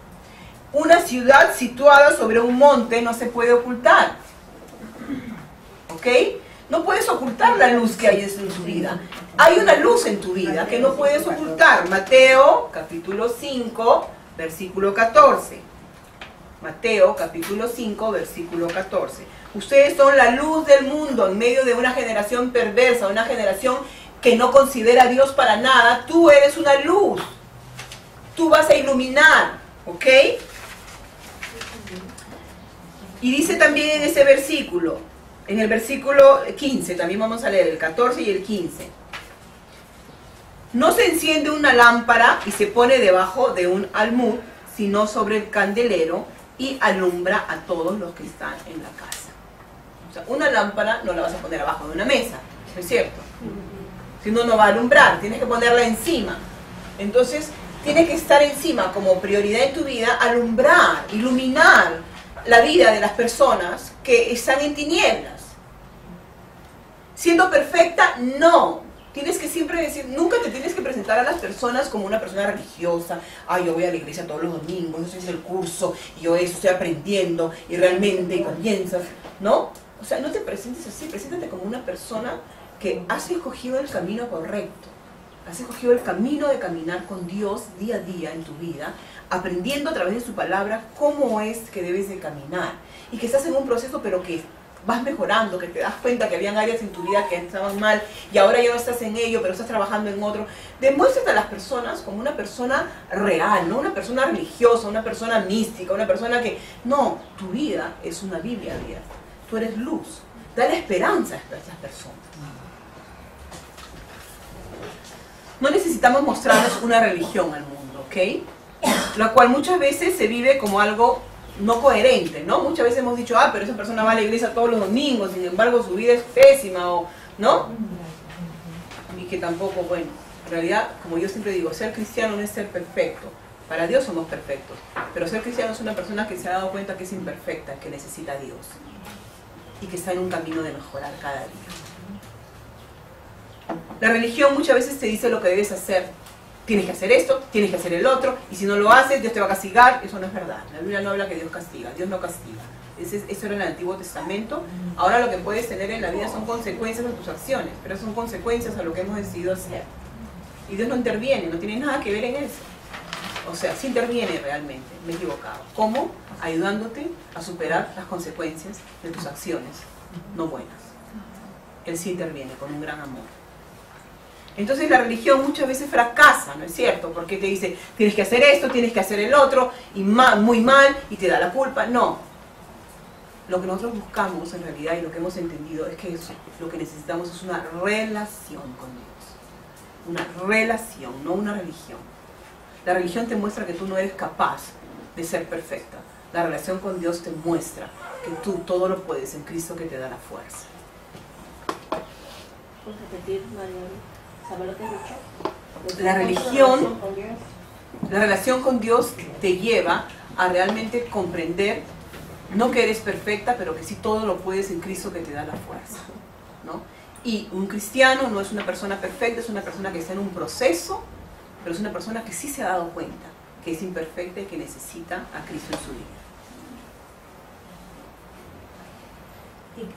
Una ciudad situada sobre un monte no se puede ocultar. ¿Ok? No puedes ocultar la luz que hay en tu vida. Hay una luz en tu vida que no puedes ocultar. Mateo capítulo 5, versículo 14. Mateo capítulo 5, versículo 14. Ustedes son la luz del mundo en medio de una generación perversa, una generación que no considera a Dios para nada. Tú eres una luz. Tú vas a iluminar, ¿ok? Y dice también en ese versículo, En el versículo 15, también vamos a leer el 14 y el 15. No se enciende una lámpara y se pone debajo de un almud, sino sobre el candelero y alumbra a todos los que están en la casa. O sea, una lámpara no la vas a poner abajo de una mesa, ¿no es cierto? Si no, no va a alumbrar, tienes que ponerla encima. Entonces, tiene que estar encima como prioridad en tu vida, alumbrar, iluminar la vida de las personas que están en tinieblas. Siendo perfecta, no. Tienes que siempre decir, nunca te tienes que presentar a las personas como una persona religiosa. Ay, yo voy a la iglesia todos los domingos, yo estoy haciendo el curso, y yo eso estoy aprendiendo, y realmente y comienzas, ¿no? O sea, no te presentes así, preséntate como una persona que has escogido el camino correcto. Has escogido el camino de caminar con Dios día a día en tu vida, aprendiendo a través de su palabra cómo es que debes de caminar. Y que estás en un proceso, pero que vas mejorando, que te das cuenta que habían áreas en tu vida que estaban mal y ahora ya no estás en ello, pero estás trabajando en otro. Demuéstrate a las personas como una persona real, no una persona religiosa, una persona mística, una persona que... No, tu vida es una Biblia abierta. Tú eres luz. Dale esperanza a estas personas. No necesitamos mostrarnos una religión al mundo, ¿ok? La cual muchas veces se vive como algo no coherente, ¿no? Muchas veces hemos dicho, pero esa persona va a la iglesia todos los domingos, sin embargo su vida es pésima, o ¿no? Y que tampoco, bueno, en realidad, como yo siempre digo, ser cristiano no es ser perfecto. Para Dios somos perfectos, pero ser cristiano es una persona que se ha dado cuenta que es imperfecta, que necesita a Dios y que está en un camino de mejorar cada día. La religión muchas veces te dice lo que debes hacer. Tienes que hacer esto, tienes que hacer el otro, y si no lo haces, Dios te va a castigar. Eso no es verdad. La Biblia no habla que Dios castiga. Dios no castiga. Eso era en el Antiguo Testamento. Ahora lo que puedes tener en la vida son consecuencias de tus acciones, pero son consecuencias a lo que hemos decidido hacer. Y Dios no interviene, no tiene nada que ver en eso. O sea, sí interviene realmente, me he equivocado. ¿Cómo? Ayudándote a superar las consecuencias de tus acciones no buenas. Él sí interviene con un gran amor. Entonces la religión muchas veces fracasa, ¿no es cierto? Porque te dice, tienes que hacer esto, tienes que hacer el otro, y muy mal, y te da la culpa. No. Lo que nosotros buscamos en realidad y lo que hemos entendido es que lo que necesitamos es una relación con Dios. Una relación, no una religión. La religión te muestra que tú no eres capaz de ser perfecta. La relación con Dios te muestra que tú todo lo puedes en Cristo que te da la fuerza. ¿Puedes repetir, María? ¿Sabes lo que has dicho? La relación con Dios te lleva a realmente comprender, no que eres perfecta, pero que sí todo lo puedes en Cristo que te da la fuerza, ¿no? Y un cristiano no es una persona perfecta, es una persona que está en un proceso, pero es una persona que sí se ha dado cuenta que es imperfecta y que necesita a Cristo en su vida.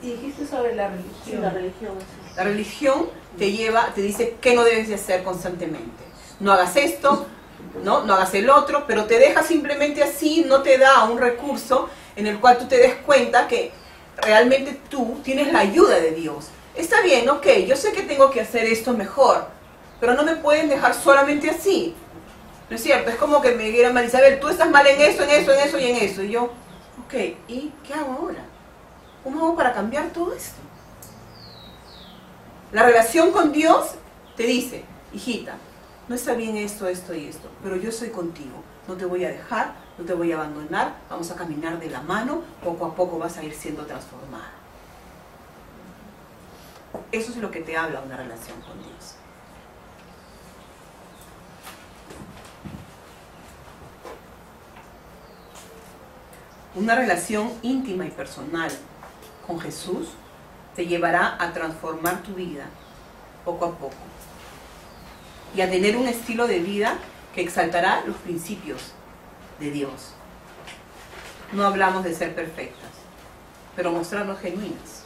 Y dijiste sobre la religión. Sí, la religión. Sí. La religión te lleva, te dice qué no debes de hacer constantemente. No hagas esto, no hagas el otro, pero te deja simplemente así, no te da un recurso en el cual tú te des cuenta que realmente tú tienes la ayuda de Dios. Está bien, ok, yo sé que tengo que hacer esto mejor, pero no me pueden dejar solamente así. ¿No es cierto? Es como que me dijeran, Marisabel, tú estás mal en eso, en eso, en eso y en eso. Y yo, ok, ¿y qué hago ahora? ¿Cómo hago para cambiar todo esto? La relación con Dios te dice, hijita, no está bien esto, esto y esto, pero yo soy contigo, no te voy a dejar, no te voy a abandonar, vamos a caminar de la mano, poco a poco vas a ir siendo transformada. Eso es lo que te habla una relación con Dios. Una relación íntima y personal con Jesús te llevará a transformar tu vida poco a poco y a tener un estilo de vida que exaltará los principios de Dios. No hablamos de ser perfectas, pero mostrarnos genuinas.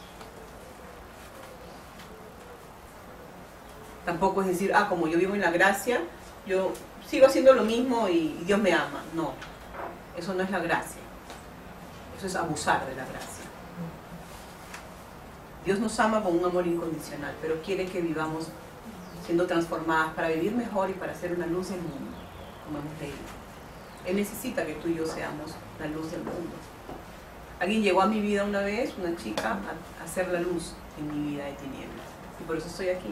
Tampoco es decir, como yo vivo en la gracia, yo sigo haciendo lo mismo y Dios me ama. No, eso no es la gracia. Eso es abusar de la gracia. Dios nos ama con un amor incondicional, pero quiere que vivamos siendo transformadas para vivir mejor y para ser una luz del mundo, como hemos leído. Él necesita que tú y yo seamos la luz del mundo. Alguien llegó a mi vida una vez, una chica, a hacer la luz en mi vida de tinieblas. Y por eso estoy aquí.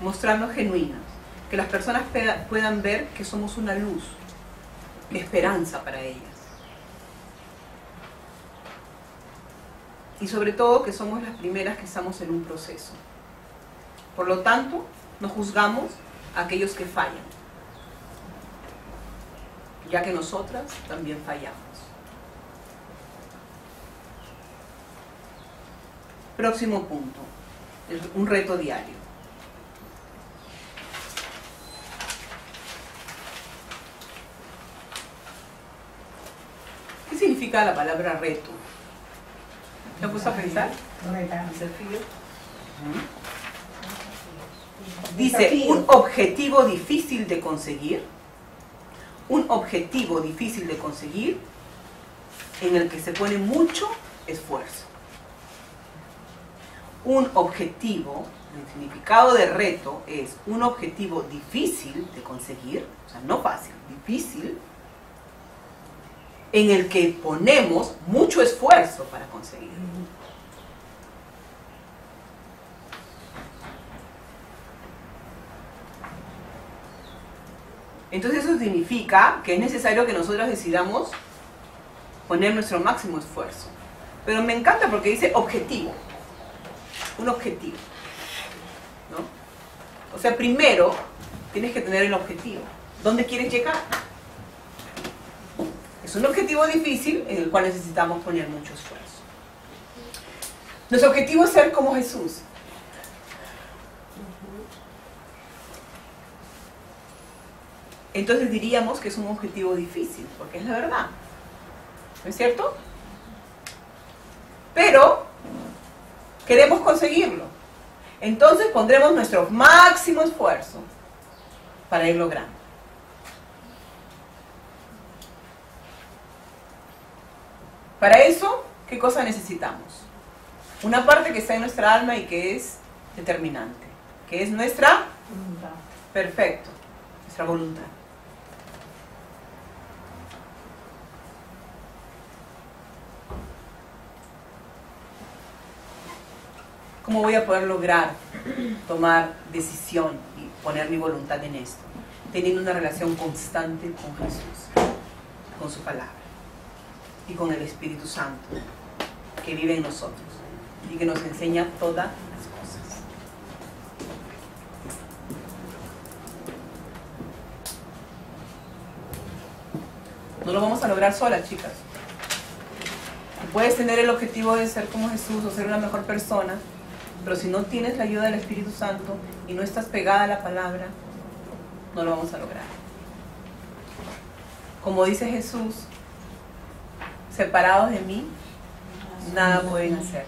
Mostrarnos genuinas. Que las personas puedan ver que somos una luz, esperanza para ellas. Y sobre todo que somos las primeras que estamos en un proceso. Por lo tanto, no juzgamos a aquellos que fallan, ya que nosotras también fallamos. Próximo punto, un reto diario. ¿Qué significa la palabra reto? ¿Te has puesto a pensar? Desafío. Dice, un objetivo difícil de conseguir. Un objetivo difícil de conseguir en el que se pone mucho esfuerzo. Un objetivo, el significado de reto es un objetivo difícil de conseguir, o sea, no fácil, difícil, en el que ponemos mucho esfuerzo para conseguir. Entonces eso significa que es necesario que nosotros decidamos poner nuestro máximo esfuerzo. Pero me encanta porque dice objetivo. Un objetivo, ¿no? O sea, primero tienes que tener el objetivo. ¿Dónde quieres llegar? Es un objetivo difícil en el cual necesitamos poner mucho esfuerzo. Nuestro objetivo es ser como Jesús. Entonces diríamos que es un objetivo difícil, porque es la verdad. ¿No es cierto? Pero queremos conseguirlo. Entonces pondremos nuestro máximo esfuerzo para ir logrando. Para eso, ¿qué cosa necesitamos? Una parte que está en nuestra alma y que es determinante, que es nuestra voluntad. Perfecto, nuestra voluntad. ¿Cómo voy a poder lograr tomar decisión y poner mi voluntad en esto? Teniendo una relación constante con Jesús, con su palabra y con el Espíritu Santo que vive en nosotros y que nos enseña todas las cosas. No lo vamos a lograr solas, chicas. Puedes tener el objetivo de ser como Jesús o ser una mejor persona, pero si no tienes la ayuda del Espíritu Santo y no estás pegada a la palabra, no lo vamos a lograr. Como dice Jesús, separados de mí, nada pueden hacer.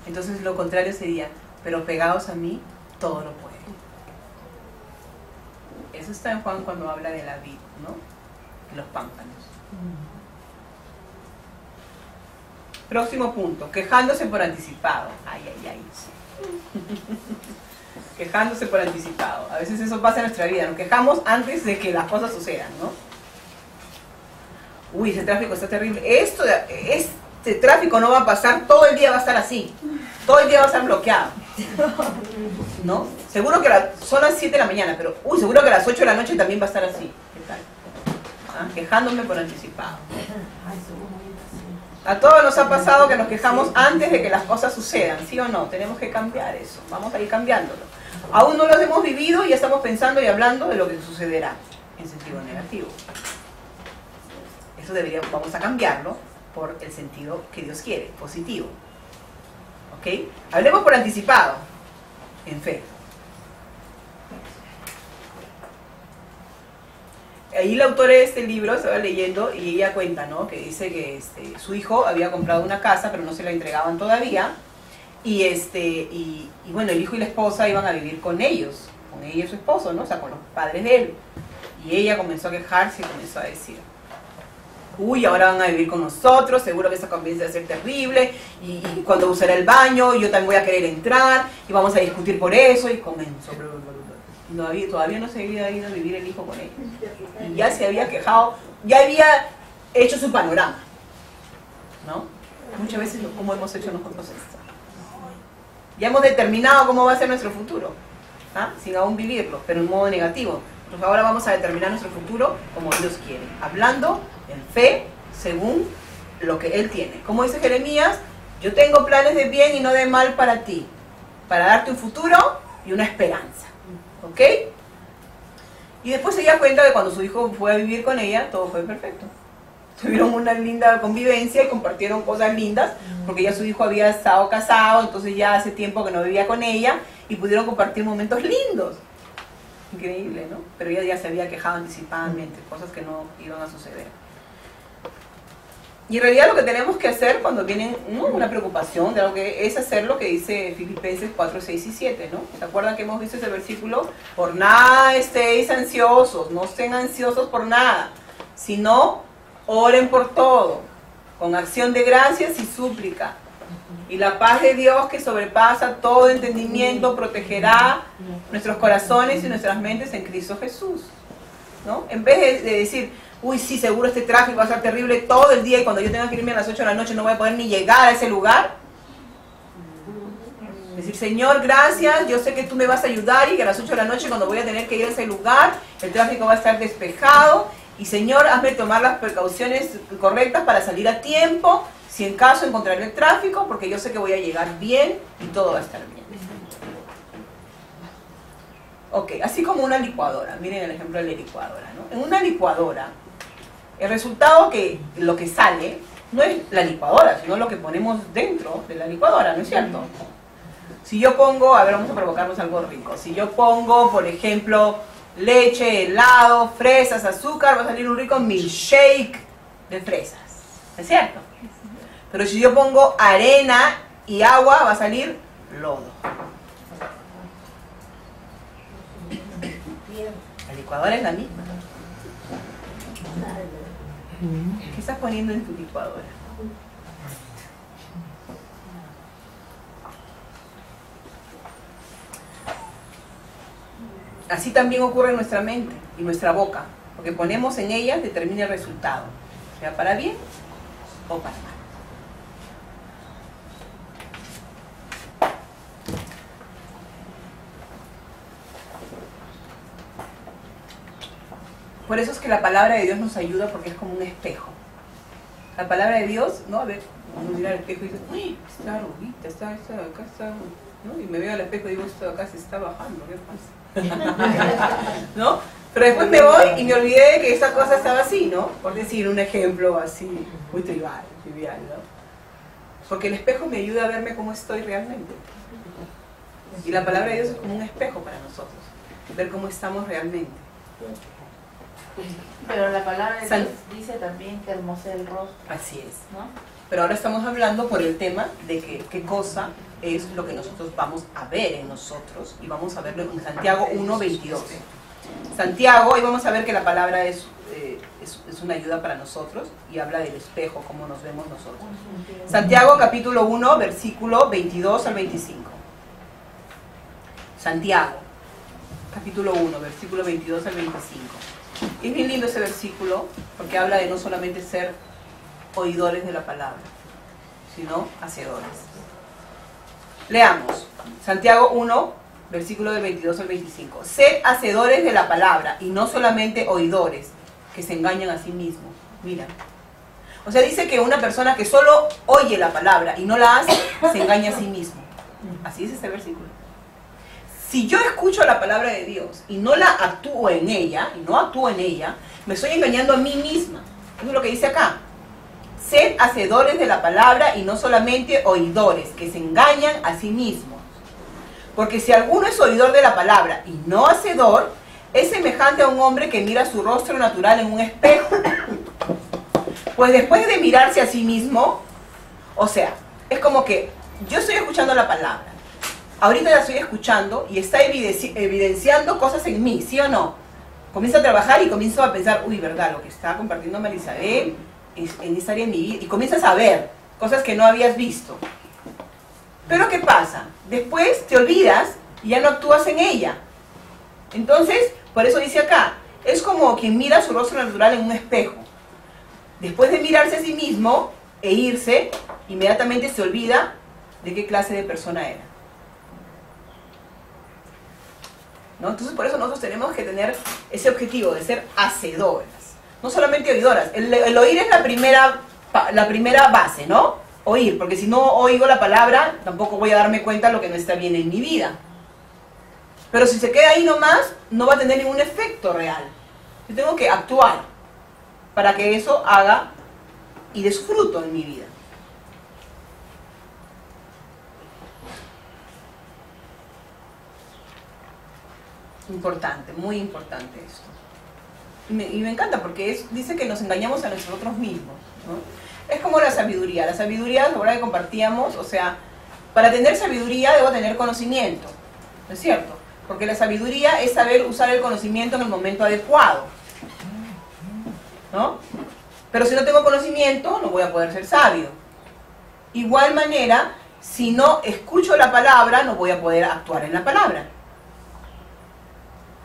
Entonces lo contrario sería, pero pegados a mí, todo lo pueden. Eso está en Juan cuando habla de la vid, ¿no? Y los pámpanos. Próximo punto, quejándose por anticipado. Ay, ay, ay. Quejándose por anticipado. A veces eso pasa en nuestra vida, nos quejamos antes de que las cosas sucedan, ¿no? Uy, ese tráfico está terrible. Este tráfico no va a pasar, todo el día va a estar así. Todo el día va a estar bloqueado. ¿No? Seguro que son las 7 de la mañana, pero seguro que a las 8 de la noche también va a estar así. ¿Qué tal? ¿Ah? Quejándome por anticipado. A todos nos ha pasado que nos quejamos antes de que las cosas sucedan, ¿sí o no? Tenemos que cambiar eso, vamos a ir cambiándolo. Aún no lo hemos vivido y ya estamos pensando y hablando de lo que sucederá en sentido negativo. Eso vamos a cambiarlo por el sentido que Dios quiere, positivo. ¿Ok? Hablemos por anticipado, en fe. Ahí la autora de este libro estaba leyendo y ella cuenta, ¿no? Que dice que su hijo había comprado una casa pero no se la entregaban todavía y bueno, el hijo y la esposa iban a vivir con ellos, con ella y su esposo, ¿no? O sea, con los padres de él. Y ella comenzó a quejarse y comenzó a decir, uy, ahora van a vivir con nosotros, seguro que esa convivencia va a ser terrible y cuando usaré el baño yo también voy a querer entrar y vamos a discutir por eso y comenzó. Todavía no se había ido a vivir el hijo con ella. Y ya se había quejado, ya había hecho su panorama, ¿no? Muchas veces, ¿cómo hemos hecho nosotros esto? Ya hemos determinado cómo va a ser nuestro futuro, ¿ah? Sin aún vivirlo, pero en modo negativo. Entonces ahora vamos a determinar nuestro futuro como Dios quiere, hablando en fe según lo que Él tiene. Como dice Jeremías, yo tengo planes de bien y no de mal para ti, para darte un futuro y una esperanza. ¿Ok? Y después se da cuenta que cuando su hijo fue a vivir con ella, todo fue perfecto. Tuvieron una linda convivencia y compartieron cosas lindas, porque ya su hijo había estado casado, entonces ya hace tiempo que no vivía con ella, y pudieron compartir momentos lindos. Increíble, ¿no? Pero ella ya se había quejado anticipadamente, cosas que no iban a suceder. Y en realidad lo que tenemos que hacer cuando viene una preocupación de algo, que es hacer lo que dice Filipenses 4, 6 y 7, ¿no? ¿Se acuerdan que hemos visto ese versículo? Por nada estéis ansiosos, no estén ansiosos por nada, sino oren por todo, con acción de gracias y súplica. Y la paz de Dios, que sobrepasa todo entendimiento, protegerá nuestros corazones y nuestras mentes en Cristo Jesús, ¿no? En vez de decir, uy, sí, seguro este tráfico va a ser terrible todo el día y cuando yo tenga que irme a las 8 de la noche no voy a poder ni llegar a ese lugar. Decir, Señor, gracias, yo sé que tú me vas a ayudar y que a las 8 de la noche cuando voy a tener que ir a ese lugar, el tráfico va a estar despejado. Y Señor, hazme tomar las precauciones correctas para salir a tiempo, si en caso encontraré el tráfico, porque yo sé que voy a llegar bien y todo va a estar bien. Ok, así como una licuadora, miren el ejemplo de la licuadora, ¿no? En una licuadora, el resultado lo que sale, no es la licuadora, sino lo que ponemos dentro de la licuadora, ¿no es cierto? Si yo pongo, a ver, vamos a provocarnos algo rico. Si yo pongo, por ejemplo, leche, helado, fresas, azúcar, va a salir un rico milkshake de fresas, ¿es cierto? Pero si yo pongo arena y agua, va a salir lodo. La licuadora es la misma. ¿Qué estás poniendo en tu licuadora? Así también ocurre en nuestra mente y nuestra boca. Lo que ponemos en ellas determina el resultado, sea para bien o para mal. Por eso es que la palabra de Dios nos ayuda, porque es como un espejo. La palabra de Dios, ¿no? A ver, uno mira al espejo y dice, uy, está arruguita, acá está, ¿no? Y me veo al espejo y digo, esto de acá se está bajando, ¿qué pasa? ¿No? Pero después me voy y me olvidé de que esa cosa estaba así, ¿no? Por decir un ejemplo así, muy trivial, ¿no? Porque el espejo me ayuda a verme cómo estoy realmente. Y la palabra de Dios es como un espejo para nosotros, ver cómo estamos realmente. Pero la palabra de Dios dice también que hermosea el rostro. Así es, ¿no? Pero ahora estamos hablando por el tema de que qué cosa es lo que nosotros vamos a ver en nosotros, y vamos a verlo en Santiago 1:22. Santiago, y vamos a ver que la palabra es una ayuda para nosotros y habla del espejo, cómo nos vemos nosotros. Santiago capítulo 1, versículo 22 al 25. Santiago capítulo 1, versículo 22 al 25. Es bien lindo ese versículo porque habla de no solamente ser oidores de la palabra, sino hacedores. Leamos, Santiago 1, versículo del 22 al 25. Sed hacedores de la palabra y no solamente oidores, que se engañan a sí mismos. Mira. O sea, dice que una persona que solo oye la palabra y no la hace, se engaña a sí mismo. Así es este versículo. Si yo escucho la palabra de Dios y no la actúo en ella, me estoy engañando a mí misma. Eso es lo que dice acá. Sed hacedores de la palabra y no solamente oidores, que se engañan a sí mismos. Porque si alguno es oidor de la palabra y no hacedor, es semejante a un hombre que mira su rostro natural en un espejo. Pues después de mirarse a sí mismo, o sea, es como que yo estoy escuchando la palabra. Ahorita la estoy escuchando y está evidenciando cosas en mí, ¿sí o no? Comienzo a trabajar y comienzo a pensar, uy, ¿verdad? Lo que está compartiendo Marisabel en esa área de mi vida. Y comienzas a ver cosas que no habías visto. Pero ¿qué pasa? Después te olvidas y ya no actúas en ella. Entonces, por eso dice acá, es como quien mira su rostro natural en un espejo. Después de mirarse a sí mismo e irse, inmediatamente se olvida de qué clase de persona era. ¿No? Entonces, por eso nosotros tenemos que tener ese objetivo de ser hacedoras, no solamente oidoras. El oír es la primera base, ¿no? Oír, porque si no oigo la palabra, tampoco voy a darme cuenta de lo que no está bien en mi vida. Pero si se queda ahí nomás, no va a tener ningún efecto real. Yo tengo que actuar para que eso haga y dé su fruto en mi vida. Importante, muy importante esto. Y me encanta porque dice que nos engañamos a nosotros mismos, ¿no? Es como la sabiduría. La sabiduría, la verdad que compartíamos, o sea, para tener sabiduría debo tener conocimiento, ¿no es cierto? Porque la sabiduría es saber usar el conocimiento en el momento adecuado, ¿no? Pero si no tengo conocimiento, no voy a poder ser sabio. Igual manera, si no escucho la palabra, no voy a poder actuar en la palabra.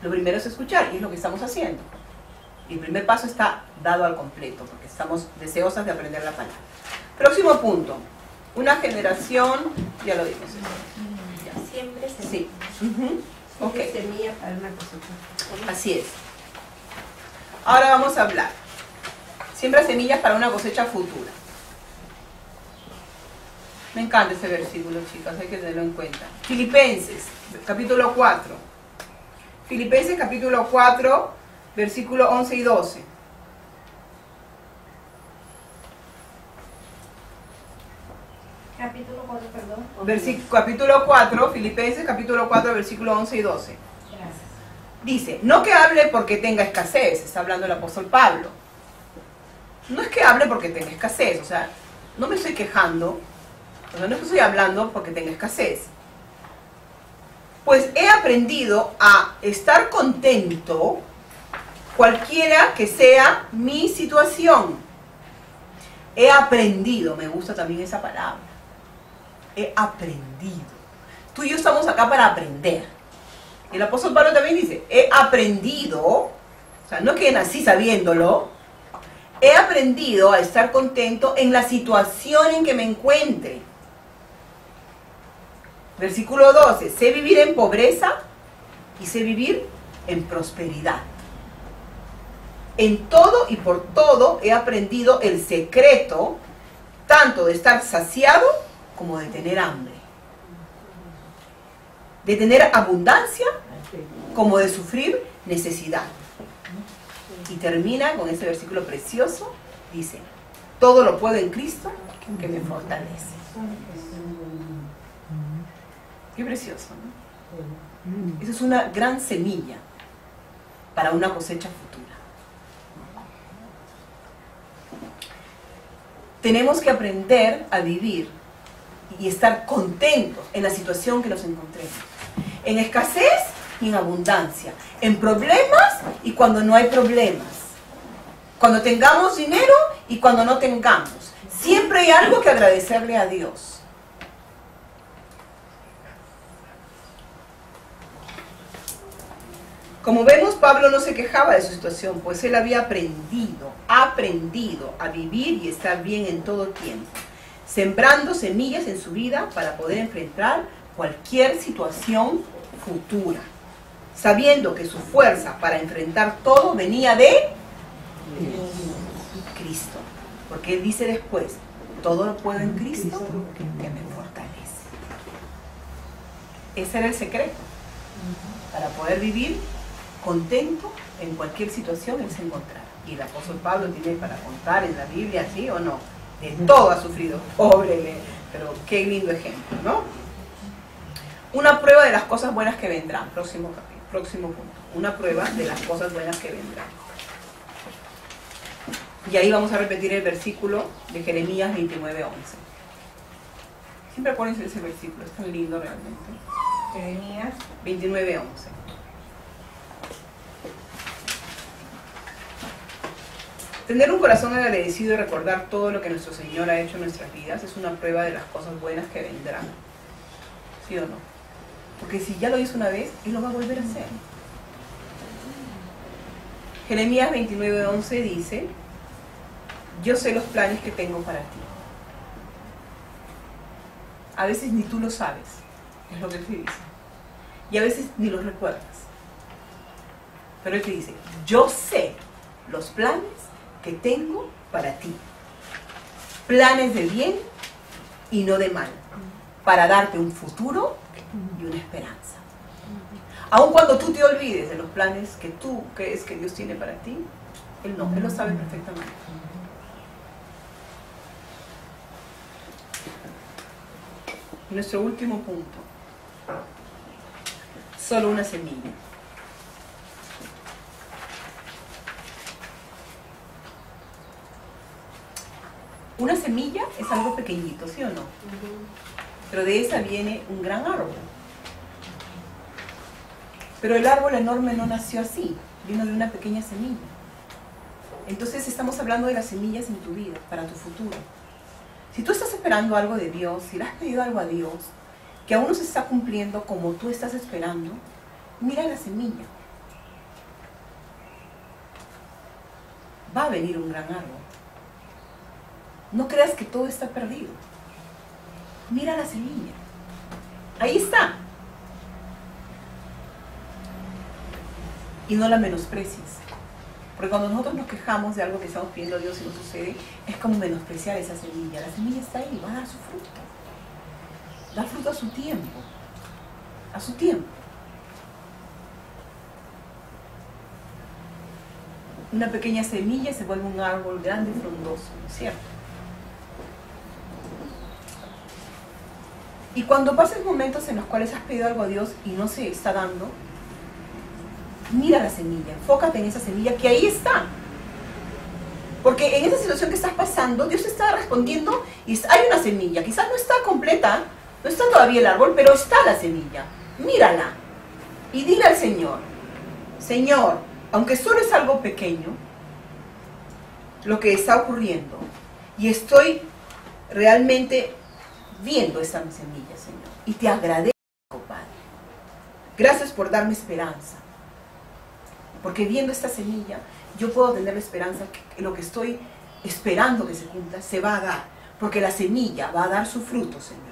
Lo primero es escuchar, y es lo que estamos haciendo. Y el primer paso está dado al completo, porque estamos deseosas de aprender la palabra. Próximo punto. Una generación, ya lo dimos. Siempre se Sí. Ok. semilla para una cosecha. Así es. Ahora vamos a hablar. Siembra semillas para una cosecha futura. Me encanta ese versículo, chicas, hay que tenerlo en cuenta. Filipenses, capítulo 4. Filipenses, capítulo 4, versículo 11 y 12. Capítulo 4, perdón. Capítulo 4, Filipenses, capítulo 4, versículo 11 y 12. Gracias. Dice, no que hable porque tenga escasez, está hablando el apóstol Pablo. No es que hable porque tenga escasez, o sea, no me estoy quejando, o sea, no es que estoy hablando porque tenga escasez. Pues he aprendido a estar contento cualquiera que sea mi situación. He aprendido, me gusta también esa palabra. He aprendido. Tú y yo estamos acá para aprender. El apóstol Pablo también dice, he aprendido, o sea, no es que nací sabiéndolo, he aprendido a estar contento en la situación en que me encuentre. Versículo 12, sé vivir en pobreza y sé vivir en prosperidad. En todo y por todo he aprendido el secreto, tanto de estar saciado como de tener hambre. De tener abundancia como de sufrir necesidad. Y termina con este versículo precioso, dice, todo lo puedo en Cristo que me fortalece. Qué precioso, ¿no? Esa es una gran semilla para una cosecha futura. Tenemos que aprender a vivir y estar contentos en la situación que nos encontremos. En escasez y en abundancia. En problemas y cuando no hay problemas. Cuando tengamos dinero y cuando no tengamos. Siempre hay algo que agradecerle a Dios. Como vemos, Pablo no se quejaba de su situación, pues él había aprendido a vivir y estar bien en todo tiempo, sembrando semillas en su vida para poder enfrentar cualquier situación futura, sabiendo que su fuerza para enfrentar todo venía de Cristo, porque él dice después, todo lo puedo en Cristo que me fortalece. Ese era el secreto para poder vivir contento en cualquier situación él se encontrara. Y el apóstol Pablo tiene para contar en la Biblia, ¿sí o no? De todo ha sufrido, pobre, pero qué lindo ejemplo, ¿no? Una prueba de las cosas buenas que vendrán, próximo punto, una prueba de las cosas buenas que vendrán. Y ahí vamos a repetir el versículo de Jeremías 29:11. Siempre acuérdense ese versículo, es tan lindo realmente. Jeremías 29:11. Tener un corazón agradecido y recordar todo lo que nuestro Señor ha hecho en nuestras vidas es una prueba de las cosas buenas que vendrán. ¿Sí o no? Porque si ya lo hizo una vez, Él lo va a volver a hacer. Jeremías 29:11 dice, yo sé los planes que tengo para ti. A veces ni tú lo sabes, es lo que él te dice. Y a veces ni los recuerdas. Pero él te dice, yo sé los planes que tengo para ti. Planes de bien y no de mal, para darte un futuro y una esperanza. Aun cuando tú te olvides de los planes que tú crees que Dios tiene para ti, Él no, Él lo sabe perfectamente. Nuestro último punto. Solo una semilla. Una semilla es algo pequeñito, ¿sí o no? Pero de esa viene un gran árbol. Pero el árbol enorme no nació así, vino de una pequeña semilla. Entonces estamos hablando de las semillas en tu vida, para tu futuro. Si tú estás esperando algo de Dios, si le has pedido algo a Dios, que aún no se está cumpliendo como tú estás esperando, mira la semilla. Va a venir un gran árbol. No creas que todo está perdido. Mira la semilla. Ahí está. Y no la menosprecies. Porque cuando nosotros nos quejamos de algo que estamos pidiendo a Dios y no sucede, es como menospreciar esa semilla. La semilla está ahí, va a dar su fruto. Da fruto a su tiempo. A su tiempo. Una pequeña semilla se vuelve un árbol grande y frondoso, ¿no es cierto? Y cuando pases momentos en los cuales has pedido algo a Dios y no se está dando, mira la semilla, enfócate en esa semilla que ahí está. Porque en esa situación que estás pasando, Dios te está respondiendo y hay una semilla. Quizás no está completa, no está todavía el árbol, pero está la semilla. Mírala y dile al Señor, Señor, aunque solo es algo pequeño, lo que está ocurriendo, y estoy realmente viendo esa semilla, Señor, y te agradezco, Padre. Gracias por darme esperanza. Porque viendo esta semilla, yo puedo tener la esperanza que lo que estoy esperando que se cumpla, se va a dar. Porque la semilla va a dar su fruto, Señor.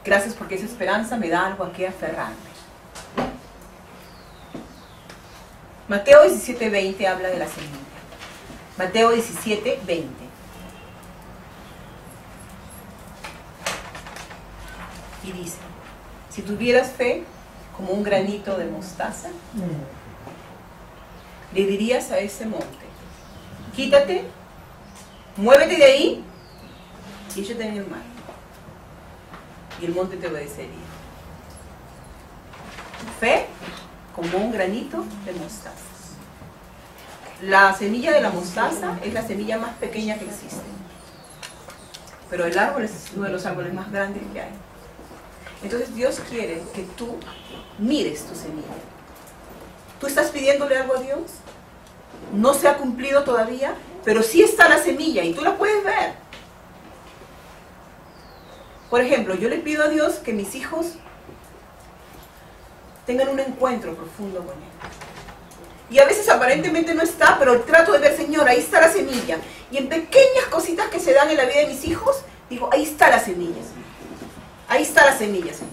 Gracias porque esa esperanza me da algo a qué aferrarme. Mateo 17:20 habla de la semilla. Mateo 17:20. Y dice, si tuvieras fe como un granito de mostaza, le dirías a ese monte, quítate, muévete de ahí y échate en el mar. Y el monte te obedecería. Fe como un granito de mostaza. La semilla de la mostaza es la semilla más pequeña que existe. Pero el árbol es uno de los árboles más grandes que hay. Entonces Dios quiere que tú mires tu semilla. ¿Tú estás pidiéndole algo a Dios? No se ha cumplido todavía, pero sí está la semilla y tú la puedes ver. Por ejemplo, yo le pido a Dios que mis hijos tengan un encuentro profundo con Él. Y a veces aparentemente no está, pero trato de ver, Señor, ahí está la semilla. Y en pequeñas cositas que se dan en la vida de mis hijos, digo, ahí está la semilla, Señor. Ahí está la semilla, Señor.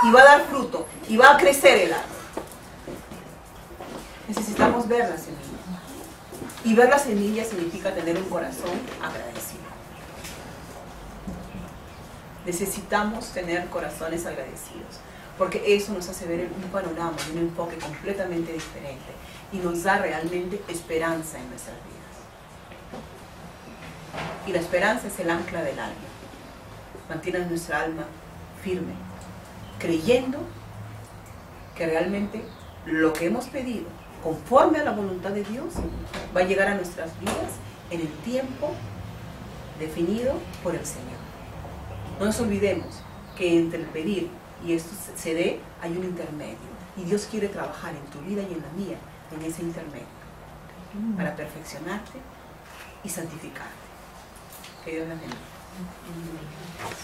Y va a dar fruto, y va a crecer el árbol. Necesitamos ver la semilla. Y ver la semilla significa tener un corazón agradecido. Necesitamos tener corazones agradecidos, porque eso nos hace ver un panorama y un enfoque completamente diferente y nos da realmente esperanza en nuestras vidas. Y la esperanza es el ancla del alma. Mantiene nuestra alma firme, creyendo que realmente lo que hemos pedido, conforme a la voluntad de Dios, va a llegar a nuestras vidas en el tiempo definido por el Señor. No nos olvidemos que entre el pedir y esto se dé, hay un intermedio. Y Dios quiere trabajar en tu vida y en la mía, en ese intermedio, para perfeccionarte y santificarte. Que Dios la bendiga.